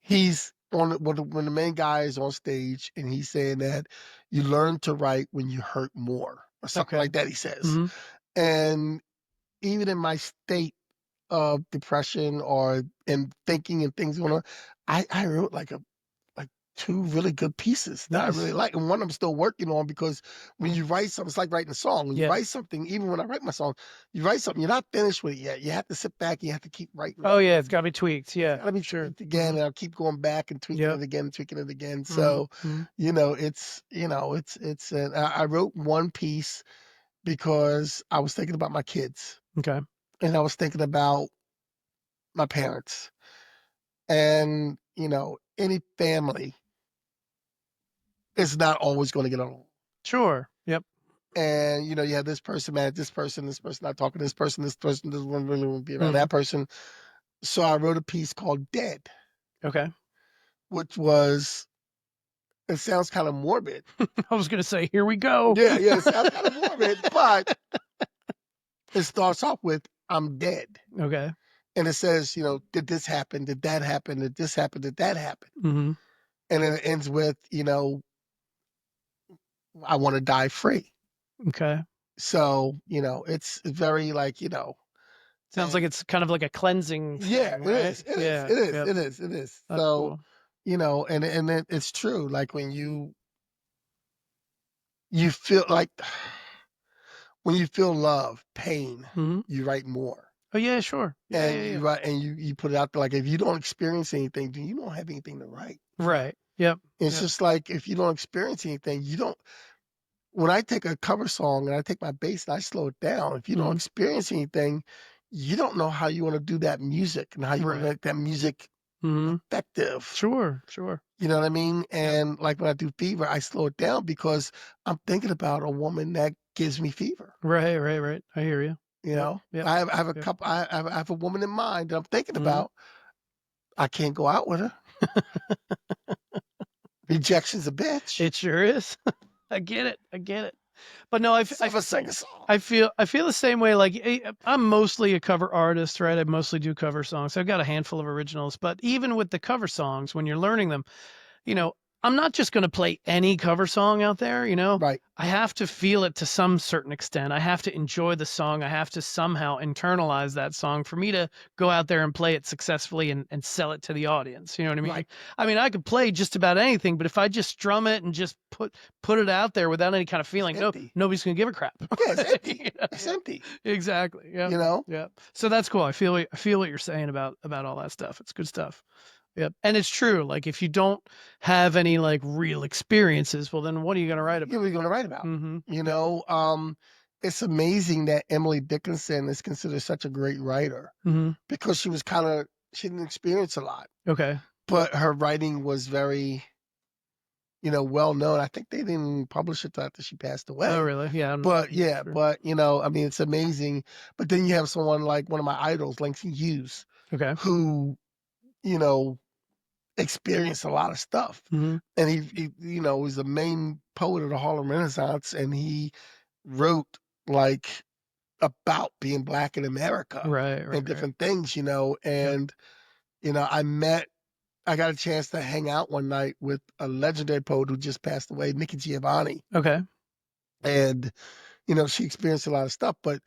he's on when the main guy is on stage and he's saying that you learn to write when you hurt more or something
Okay.
like that. He says,
Mm-hmm.
and even in my state of depression or in thinking and things going on, I wrote like two really good pieces that I
Nice.
really like, and one I'm still working on, because when you write something, it's like writing a song. When you
Yeah.
write something, even when I write my song, you write something, you're not finished with it yet. You have to sit back, and you have to keep writing.
Oh, yeah. It's got to be tweaked. Yeah.
Gotta be
Sure.
tweaked again,
Mm-hmm.
and I'll keep going back and tweaking
Yep.
it again, tweaking it again. So,
Mm-hmm.
I wrote one piece because I was thinking about my kids,
Okay.
and I was thinking about my parents, and any family is not always going to get along.
Sure. Yep.
And you have this person mad at this person not talking to this person doesn't really want to be around
Mm-hmm.
that person. So I wrote a piece called "Dead,"
Okay.
which was, it sounds kind of morbid.
I was gonna say, here we go.
Yeah, yeah, it sounds kind of morbid, but it starts off with "I'm dead,"
Okay.
and it says, did this happen? Did that happen? Did this happen? Did that happen?
Mm-hmm.
And then it ends with, I want to die free.
Okay.
So it's very like,
Sounds like it's kind of like a cleansing
yeah,
thing,
it
right?
is. It is.
Yeah.
It is.
Yep.
It is. It is.
That's
So,
cool.
and it's true. Like when you feel like when you feel love, pain,
Mm-hmm.
you write more.
Oh, yeah. Sure. Yeah.
And
Yeah.
you
Yeah.
write, and you put it out there. Like if you don't experience anything, then you don't have anything to write.
Right. Yep.
It's
Yep.
just like if you don't experience anything, you don't. When I take a cover song and I take my bass and I slow it down, if you don't
Mm-hmm.
experience anything, you don't know how you want to do that music and how you want to
Right.
make that music
Mm-hmm.
effective.
Sure. Sure.
You know what I mean? And like when I do Fever, I slow it down because I'm thinking about a woman that gives me fever.
Right. Right. Right. I hear you.
You
Yep.
know,
Yep.
I have a
Yep.
couple. I have a woman in mind that I'm thinking
Mm-hmm.
about. I can't go out with her. Rejection's a bitch.
It sure is. I get it. I get it. But no, I
Sing a song.
I feel the same way. Like I'm mostly a cover artist, right? I mostly do cover songs. I've got a handful of originals, but even with the cover songs, when you're learning them, you know, I'm not just going to play any cover song out there, you know?
Right.
I have to feel it to some certain extent. I have to enjoy the song. I have to somehow internalize that song for me to go out there and play it successfully and sell it to the audience. You know what I mean?
Right.
I mean, I could play just about anything, but if I just strum it and just put it out there without any kind of feeling, nobody's going to give a crap.
Yeah, it's empty.
You know?
It's empty.
Exactly. Yeah.
You know?
Yeah. So that's cool. I feel what you're saying about all that stuff. It's good stuff. Yep. And it's true. Like if you don't have any like real experiences, well then what are you going to write about?
What are you going to write about?
Mm-hmm.
You know, it's amazing that Emily Dickinson is considered such a great writer because she didn't experience a lot.
Okay.
But her writing was very, well known. I think they didn't publish it after she passed away.
Oh, really? Yeah.
But I mean, it's amazing. But then you have someone like one of my idols, Langston Hughes,
okay,
who, experienced a lot of stuff. And he was the main poet of the Harlem Renaissance, and he wrote like about being Black in America, and different things, and I got a chance to hang out one night with a legendary poet who just passed away, Nikki Giovanni.
Okay.
And she experienced a lot of stuff, but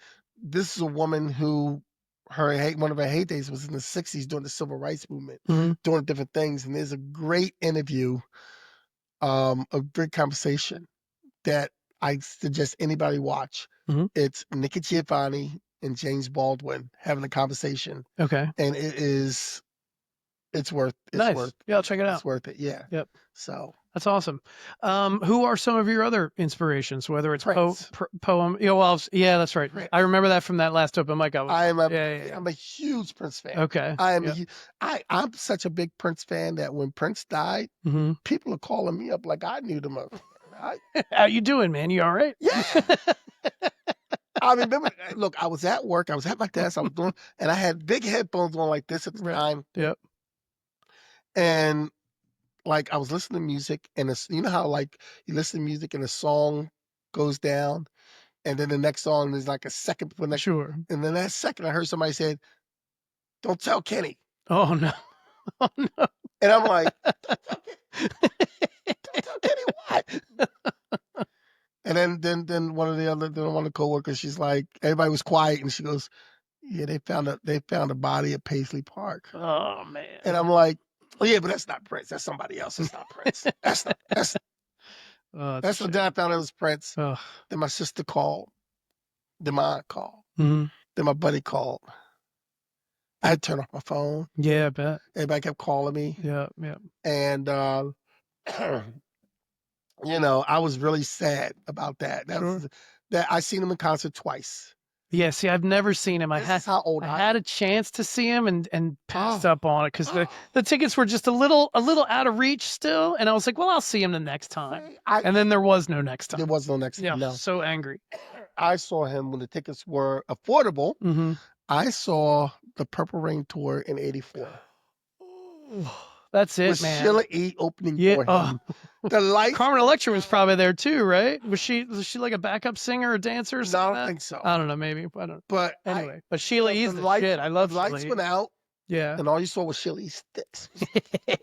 this is a woman who one of her heydays was in the 60s during the civil rights movement, doing different things. And there's a great interview, a great conversation that I suggest anybody watch. It's Nikki Giovanni and James Baldwin having a conversation.
Okay.
And it's worth it.
Nice. Yeah, I'll check it out.
It's worth it. Yeah.
Yep.
So
that's awesome. Who are some of your other inspirations? Whether it's poem, that's right.
Prince.
I remember that from that last open mic I was.
I'm a huge Prince fan.
Okay.
I'm such a big Prince fan that when Prince died, people are calling me up like I knew them.
How you doing, man? You all right?
Yeah. I remember. Look, I was at work. I was at my desk. And I had big headphones on like this at the time.
Yep.
And like I was listening to music, and you know how like you listen to music and a song goes down, and then the next song is like a second before next.
Sure.
And then that second, I heard somebody said, "Don't tell Kenny."
Oh no! Oh no!
And I'm like, "Don't tell Kenny what?" And then one of the coworkers, she's like, everybody was quiet, and she goes, "Yeah, they found a body at Paisley Park."
Oh man!
And I'm like, "Oh yeah, but that's not Prince. That's somebody else. It's not Prince. That's the day I found it was Prince."
Oh.
Then my sister called. Then my aunt called. Then my buddy called. I had to turn off my phone.
Yeah, I bet.
Everybody kept calling me.
Yeah.
And I was really sad about that. That I seen him in concert twice.
Yeah, see, I've never seen him. I had a chance to see him and passed up on it because the tickets were just a little out of reach still, and I was like, well, I'll see him the next time. And then there was no next time.
There was no next time.
Yeah,
no.
So angry.
I saw him when the tickets were affordable. I saw the Purple Rain tour in '84.
That's it,
with
man.
Sheila E. opening for him. The lights.
Carmen Electra was probably there too, right? Was she like a backup singer or dancer or something?
No, I don't think so.
I don't know, maybe. I don't know.
But
anyway, but Sheila E's the shit. I love
the lights went out.
Yeah.
And all you saw was Sheila E's sticks.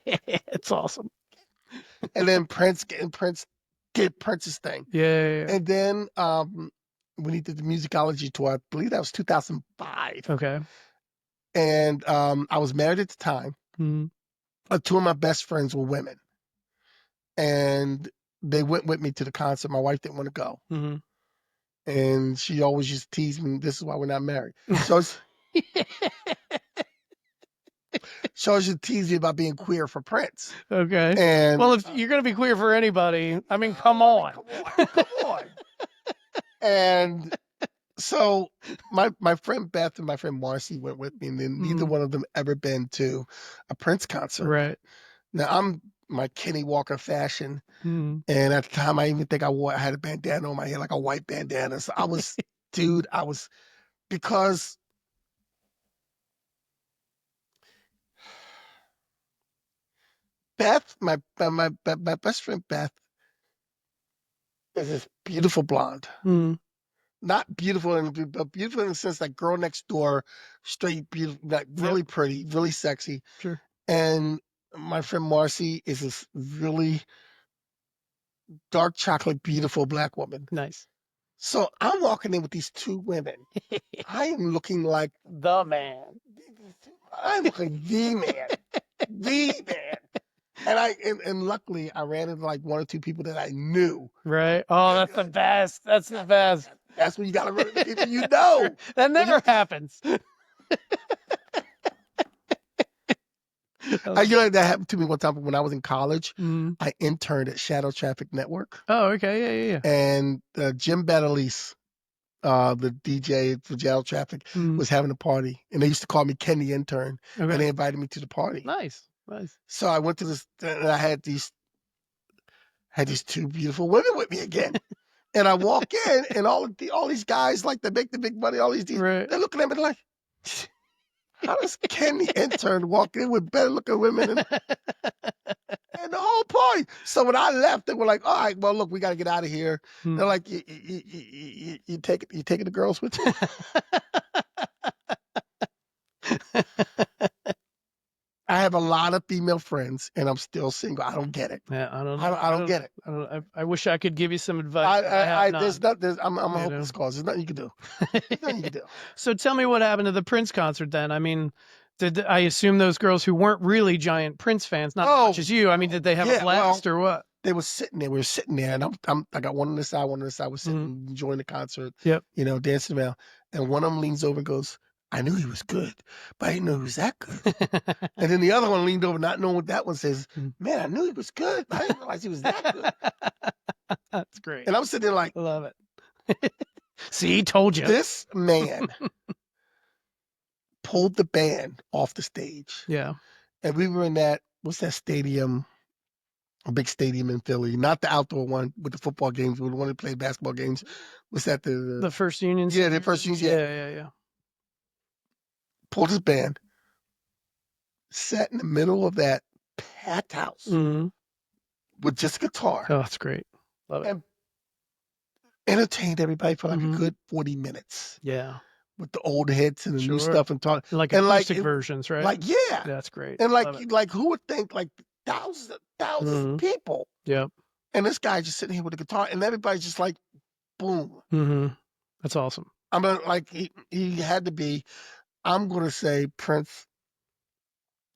It's awesome.
And then Prince did Prince's thing.
Yeah.
And then when he did the musicology tour, I believe that was 2005.
Okay.
And I was married at the time. Two of my best friends were women. And they went with me to the concert. My wife didn't want to go. And she always used to tease me, this is why we're not married. So she always used to tease me about being queer for Prince.
Okay.
And
well, if you're going to be queer for anybody, I mean, come on.
Come on. And so my friend Beth and my friend Marcy went with me, and then neither one of them ever been to a Prince concert.
Right.
Now I'm my Kenny Walker fashion, and at the time I even think I had a bandana on my head, like a white bandana. So I was, because Beth, my best friend Beth, is this beautiful blonde. Not beautiful, but beautiful in the sense like girl next door, straight, beautiful, like really pretty, really sexy.
Sure.
And my friend Marcy is this really dark chocolate, beautiful black woman.
Nice.
So I'm walking in with these two women. I am looking like
the man.
I'm looking the man, the man. And luckily I ran into like one or two people that I knew.
Right. Oh, that's the best. That's the best.
That's when you got to run into people you know.
That never happens.
That happened to me one time when I was in college. I interned at Shadow Traffic Network.
Oh, okay. Yeah.
And Jim Battalise, the DJ for Shadow Traffic, was having a party. And they used to call me Ken the intern. Okay. And they invited me to the party.
Nice.
So I went to this, and I had these two beautiful women with me again. And I walk in, and all these guys, like, they make the big money, all these
right.
They're looking at me like, how does Ken the intern walk in with better looking women and the whole party? So when I left, they were like, all right, well, look, we got to get out of here. They're like, you taking the girls with you? I have a lot of female friends, and I'm still single. I don't get it.
Yeah, I don't
get it.
I wish I could give you some advice.
I'm a hopeless cause. There's nothing you can do.
So tell me what happened to the Prince concert then. I mean, I assume those girls who weren't really giant Prince fans, not as much as you, I mean, did they have a blast or what?
They were sitting there. We were sitting there, and I got one on this side, one on this side. We're sitting, enjoying the concert.
Yep.
Dancing around. And one of them leans over and goes, I knew he was good, but I didn't know he was that good. And then the other one leaned over, not knowing what that one says. Man, I knew he was good, but I didn't realize he was that good.
That's great.
And I'm sitting there like,
love it. See, told you.
This man pulled the band off the stage.
Yeah.
And we were in what's that stadium? A big stadium in Philly, not the outdoor one with the football games. We wanted to play basketball games. What's that?
The First Union?
Yeah, the First Union.
Yeah.
Pulled his band, sat in the middle of that packed house with just a guitar.
Oh, that's great. Love it.
And entertained everybody for like a good 40 minutes.
Yeah.
With the old hits and the new stuff and talk.
Like acoustic versions, right?
Like, yeah.
That's great.
And like who would think like thousands of people.
Yep.
And this guy just sitting here with a guitar and everybody's just like, boom.
That's awesome.
I mean, like he had to be, I'm going to say Prince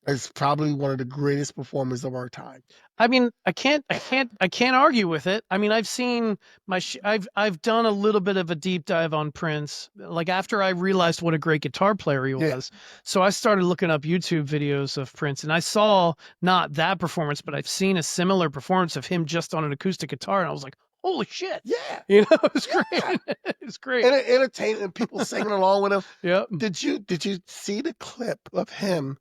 is probably one of the greatest performers of our time.
I mean, I can't argue with it. I mean, I've seen I've done a little bit of a deep dive on Prince, like after I realized what a great guitar player he was. So I started looking up YouTube videos of Prince, and I saw not that performance, but I've seen a similar performance of him just on an acoustic guitar, and I was like, holy shit.
Yeah.
It was great. It's great.
And entertaining and people singing along with him.
Yeah.
Did you see the clip of him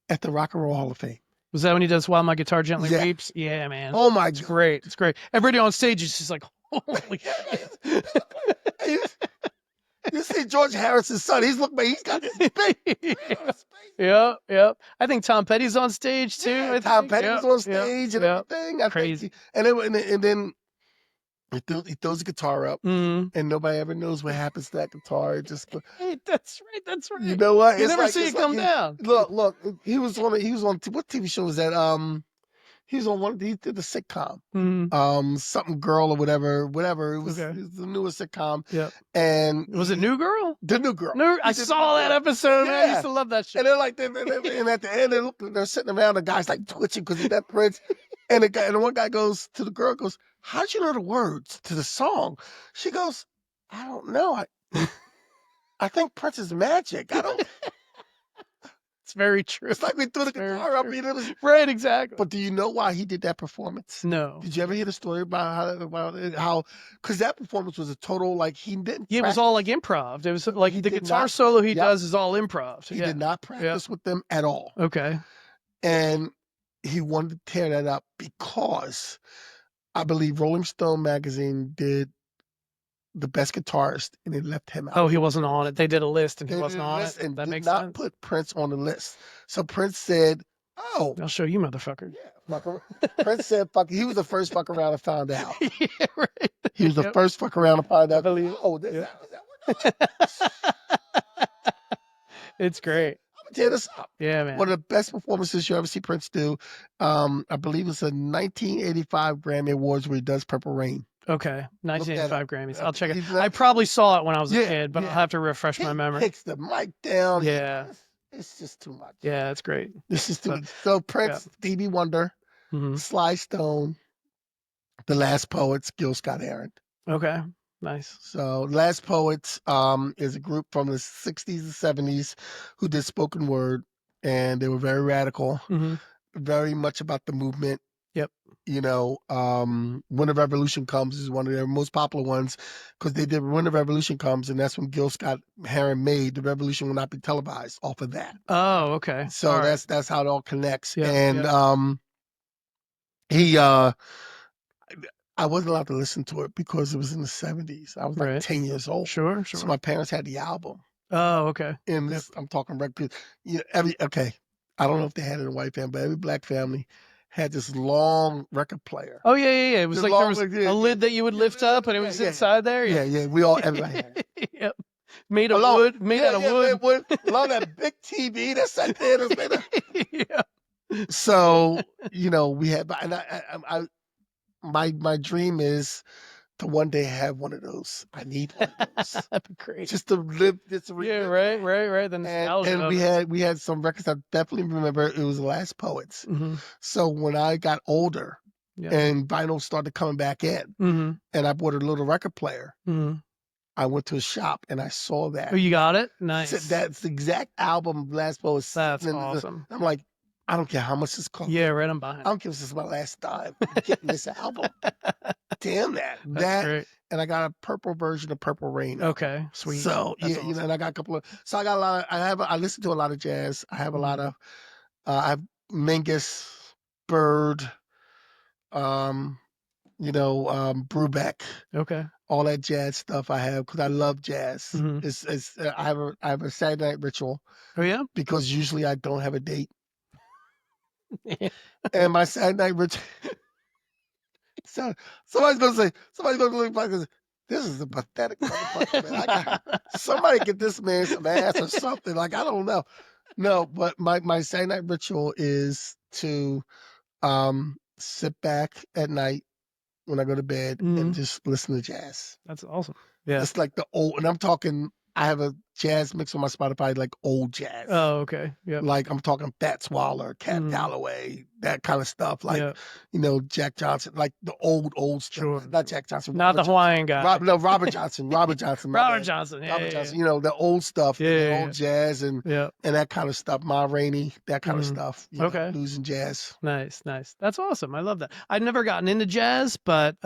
at the Rock and Roll Hall of Fame?
Was that when he does While My Guitar Gently Weeps? Yeah, man.
Oh my
God. Great. It's great. Everybody on stage is just like, holy shit.
You see George Harrison's son, he's got this big
Yeah. I think Tom Petty's on stage too.
Yeah, Tom Petty's on stage and everything.
Crazy.
And then he throws the guitar up, and nobody ever knows what happens to that guitar. It just
that's right.
You know what?
You never see it come down.
Look. He was on what TV show was that? He was on one. He did the sitcom, something girl or whatever. It was the newest sitcom.
Yeah.
And
was it New Girl?
The New Girl.
I saw that episode. Yeah. I used to love that show.
And they're like, and at the end, they're sitting around. The guy's like twitching because he met Prince. And the one guy goes to the girl, goes, how'd you know the words to the song? She goes, I don't know. I think Prince is magic. I don't.
It's very true.
It's like we threw the guitar up. It was,
right, exactly.
But do you know why he did that performance?
No.
Did you ever hear the story about how? Because that performance was a total he didn't.
Yeah, it was all like improv. It was like the guitar solo he does is all improv.
He did not practice with them at all.
Okay.
And he wanted to tear that up because I believe Rolling Stone magazine did the best guitarist, and they left him out.
Oh, he wasn't on it. They did a list, and he wasn't on it.
And
that
did
makes
not
sense.
Put Prince on the list. So Prince said, "Oh,
I'll show you, motherfucker."
Yeah, Prince said, "Fuck." He was the first fuck around and found out.
Yeah, right.
He was the first fuck around and found out.
I believe.
Oh,
It's great.
tear this up.
Yeah, man.
One of the best performances you ever see Prince do. I believe it's a 1985 Grammy Awards where he does Purple Rain.
Okay,
Look that
1985
up.
Grammys. I'll check it.
He's
I
not-
probably saw it when I was a
Yeah,
kid, but I'll
yeah.
have to refresh my
He
memory.
takes the mic down.
Yeah.
It's just too much.
Yeah, that's great.
This is too much. So Prince, Stevie Wonder,
Mhm.
Sly Stone, The Last Poets, Gil Scott-Heron.
Okay, nice.
So Last Poets is a group from the 60s and 70s who did spoken word, and they were very radical,
Mhm.
very much about the movement.
Yep.
You know, When the Revolution Comes is one of their most popular ones because they did When the Revolution Comes, and that's when Gil Scott-Heron made The Revolution Will Not Be Televised off of that.
Oh, okay.
So
All right.
that's how it all connects.
Yep,
And
yep.
he I wasn't allowed to listen to it because it was in the 70s. I was like
Right.
10 years old.
Sure,
So
sure.
my parents had the album.
Oh, okay.
And
Yep.
this, I'm talking record. You know, I don't know if they had it in a white family, but every black family had this long record player.
Oh yeah, yeah, yeah. It was
The
like there
long
was
one, yeah,
a lid that you would lift up, and it was inside there.
Yeah. We all, everybody had it.
Yep. Made of wood. Made out of wood.
Along that big TV that sat there. That's made of,
Yeah.
so, you know, we had, and my dream is to one day have one of those. I need one of those.
That'd be great.
Just to live, just to
Yeah,
relive
right. The nostalgia
and
of
we
it.
had some records I definitely remember. It was The Last Poets.
Mhm.
So when I got older
Yeah.
and vinyl started coming back in,
Mhm.
and I bought a little record player,
Mhm.
I went to a shop and I saw that.
Oh, you got it?
So
Nice.
that's the exact album Last Poets.
That's awesome.
I'm like, I don't care how much this costs.
Yeah, right on behind.
I don't care if this is my last dime. I'm getting this album. Damn that.
That's great.
And I got a purple version of Purple Rain.
Okay, sweet.
So
That's
yeah,
awesome.
you know, and I got a couple of. So I got a lot of. I listen to a lot of jazz. I have a lot of. I have Mingus, Bird, Brubeck.
Okay.
All that jazz stuff I have because I love jazz.
Mhm.
It's I have a Saturday night ritual
Oh yeah.
because usually I don't have a date, and my Saturday night ritual. So somebody's gonna look back and say, "This is a pathetic motherfucker, man. Somebody get this man some ass or something." Like I don't know. No, but my Saturday night ritual is to sit back at night when I go to bed and just listen to jazz.
That's awesome. Yeah.
It's like the old, and I'm talking. I have a jazz mix on my Spotify, like old jazz.
Oh, okay. Yeah.
Like I'm talking Fats Waller, Cab Calloway, that kind of stuff. Like Jack Johnson, like the old stuff.
Sure.
Not Jack Johnson.
Not the Hawaiian guy.
Robert Johnson. Robert Johnson.
Robert Johnson. Yeah,
Robert Johnson. You know, the old stuff.
Yeah.
Old jazz and that kind of stuff. Ma Rainey, that kind of stuff.
Okay.
Blues and jazz.
Nice. That's awesome. I love that. I've never gotten into jazz, but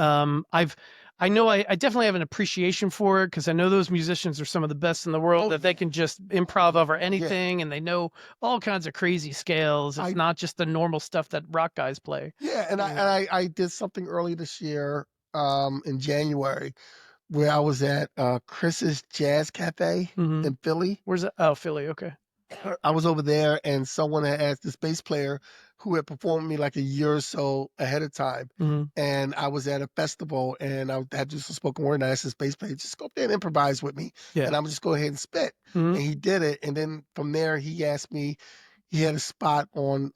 I know I definitely have an appreciation for it because I know those musicians are some of the best in the world, that they can just improv over anything and they know all kinds of crazy scales. It's not just the normal stuff that rock guys play.
Yeah, and I did something early this year in January where I was at Chris's Jazz Cafe in Philly.
Where's that? Oh, Philly. Okay.
I was over there and someone had asked this bass player who had performed me like a year or so ahead of time. And I was at a festival and I had just a spoken word and I asked this bass player, just go up there and improvise with me.
Yeah.
And I'm just go ahead and spit. And he did it. And then from there, he asked me, he had a spot on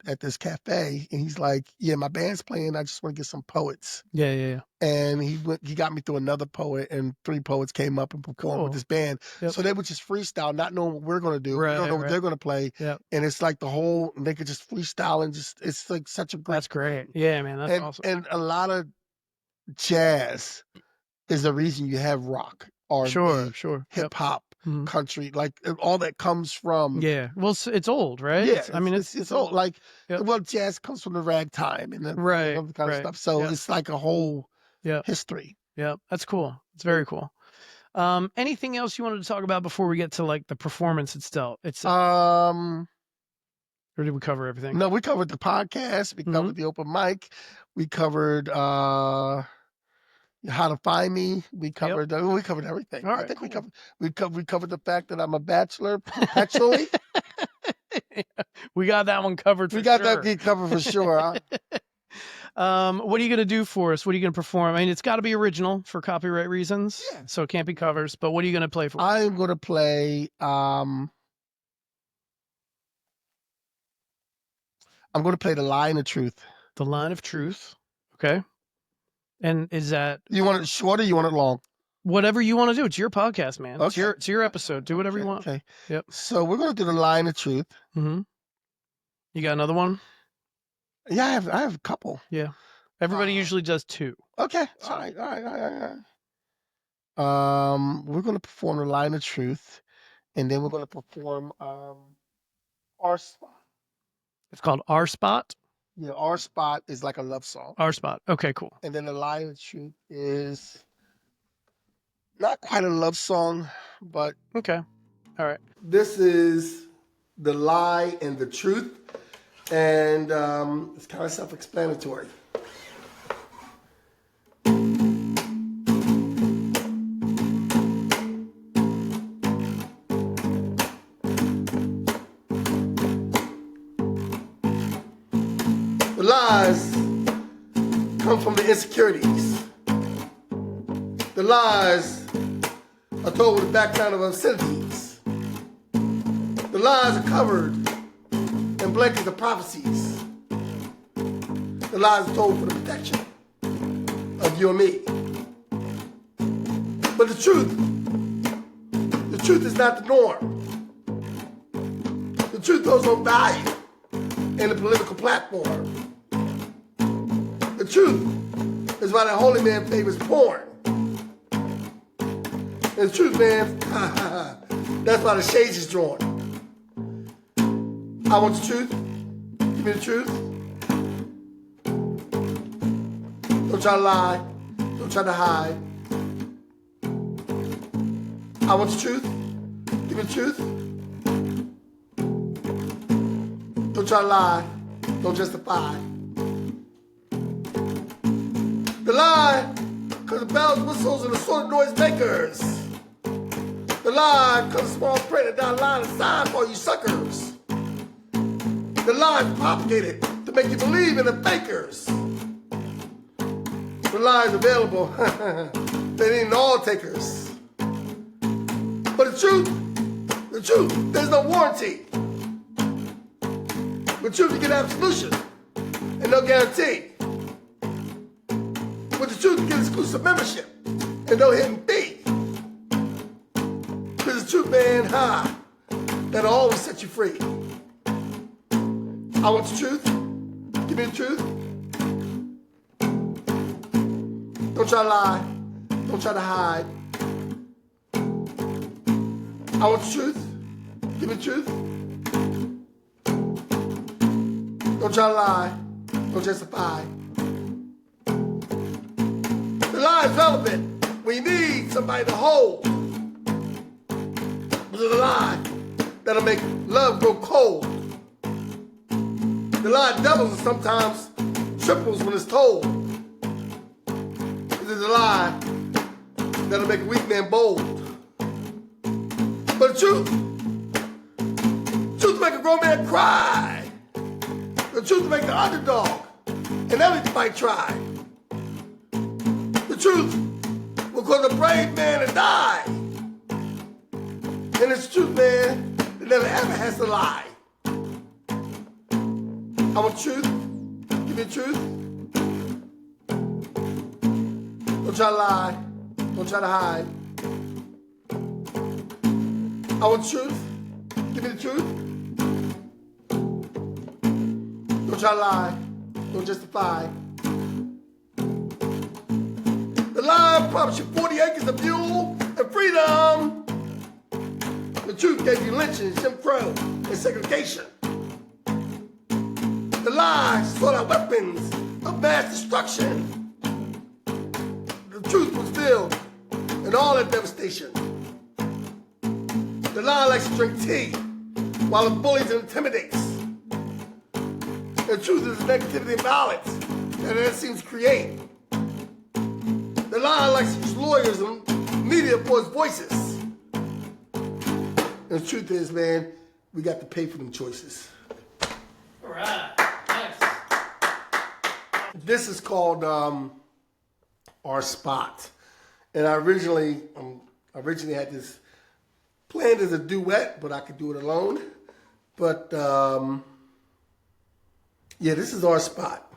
at this cafe and he's like, yeah, my band's playing. I just want to get some poets.
Yeah.
And he got me through another poet and 3 poets came up and performed with this band.
Yep.
So they would just freestyle, not knowing what we're going to do.
Right,
we don't know what they're going to play.
Yep.
And it's like they could just freestyle and it's like such a great.
That's great. Yeah, man. That's awesome.
And a lot of jazz is the reason you have rock or hip hop, country, like all that comes from.
Yeah. Well, it's old, right?
Yeah.
It's
old. Like, well, jazz comes from the ragtime and the kind of stuff. So it's like a whole history.
Yeah. That's cool. It's very cool. Anything else you wanted to talk about before we get to like the performance itself? Or did we cover everything?
No, we covered the podcast. We covered the open mic. We covered how to find me. We covered everything.
All right,
I think we covered the fact that I'm a bachelor perpetually.
We got that one covered for sure.
We got that covered for sure. Huh?
What are you going to do for us? What are you going to perform? I mean, it's got to be original for copyright reasons. Yeah. So it can't be covers, but what are you going to play for us?
I'm going to play I'm going to play The Lie and the Truth.
The Line of Truth. Okay. And is that
You want it short or you want it long?
whatever you want to do? It's your podcast, man.
Okay.
It's your episode. Do whatever you want.
Okay.
Yep.
So we're going to do The Lie and the Truth.
Mm-hmm. You got another one?
Yeah, I have a couple.
Yeah. Everybody usually does 2.
Okay. All right. We're going to perform The Lie and the Truth, and then we're going to perform Our Spot.
It's called Our Spot.
Yeah, Our Spot is like a love song.
Our Spot. Okay, cool.
And then The Lie and the Truth is not quite a love song, but
Okay. All right.
this is The Lie and the Truth, and it's kind of self-explanatory. The lies come from the insecurities. The lies are told with a background of obscenities. The lies are covered in blankets of prophecies. The lies are told for the protection of you and me. But the truth is not the norm. The truth holds no value in the political platform. The truth is why that holy man favors porn. And the truth, man, that's why the shades is drawn. I want the truth. Give me the truth. Don't try to lie. Don't try to hide. I want the truth. Give me the truth. Don't try to lie. Don't justify. The lie comes the bells, whistles, and the sort of noise makers. The lie comes small print and down line and sign for you suckers. The lie is propagated to make you believe in the fakers. The lie is available. They ain't all takers. But the truth, there's no warranty. The truth, you get absolution and no guarantee. With the truth, you get exclusive membership and no hidden fee. Because the truth, man, that'll always set you free. I want the truth. Give me the truth. Don't try to lie. Don't try to hide. I want the truth. Give me the truth. Don't try to lie. Don't justify. The lie is relevant when you need somebody to hold. This is a lie that'll make love grow cold. The lie doubles and sometimes triples when it's told. This is a lie that'll make a weak man bold. But the truth will make a grown man cry. The truth will make the underdog and everything might try. The truth will cause a brave man to die. And it's the truth, man, that never ever has to lie. I want truth. Give me the truth. Don't try to lie. Don't try to hide. I want truth. Give me the truth. Don't try to lie. Don't justify. The lie promised you 40 acres of mule and freedom. The truth gave you lynching, Jim Crow, and segregation. The lies sought out weapons of mass destruction. The truth was filled in all that devastation. The lie likes to drink tea while it bullies and intimidates. The truth is negativity and violence that it seems to create. The lie likes to use lawyers and media for its voices. And the truth is, man, we got to pay for them choices.
All right. Nice.
This is called Our Spot. And I originally had this planned as a duet, but I could do it alone. But Yeah, this is our spot.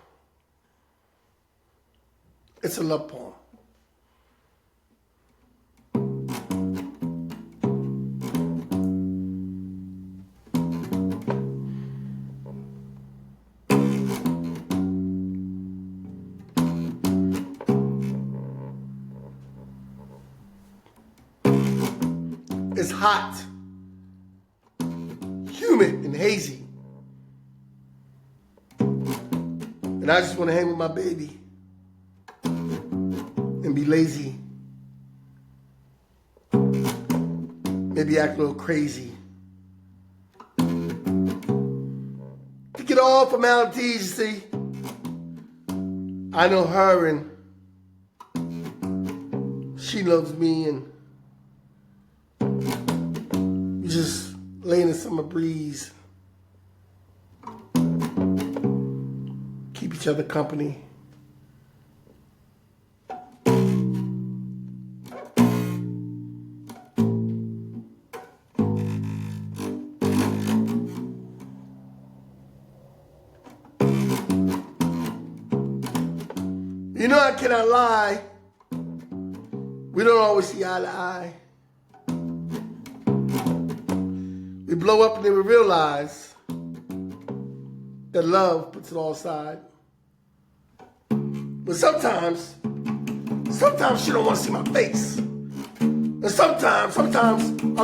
It's a love poem. It's hot, humid, and hazy. And I just want to hang with my baby and be lazy. Maybe act a little crazy. Forget all formalities, you see. I know her and she loves me, and we just lay in the summer breeze. Keep each other company. You know I cannot lie. We don't always see eye to eye. We blow up and then we realize that love puts it all aside. But sometimes she don't want to see my face. And sometimes a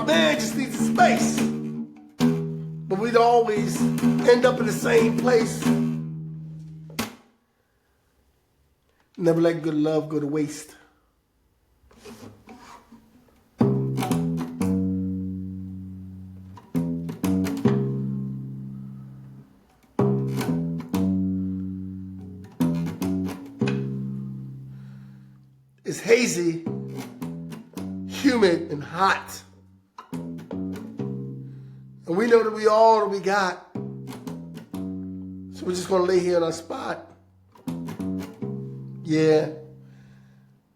man just needs a space. But we'd always end up in the same place. Never let good love go to waste. It's hazy, humid, and hot. And we know that we all that we got. So we're just gonna lay here on our spot. Yeah,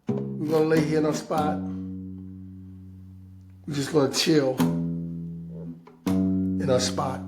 we're gonna lay here in our spot. We're just gonna chill in our spot.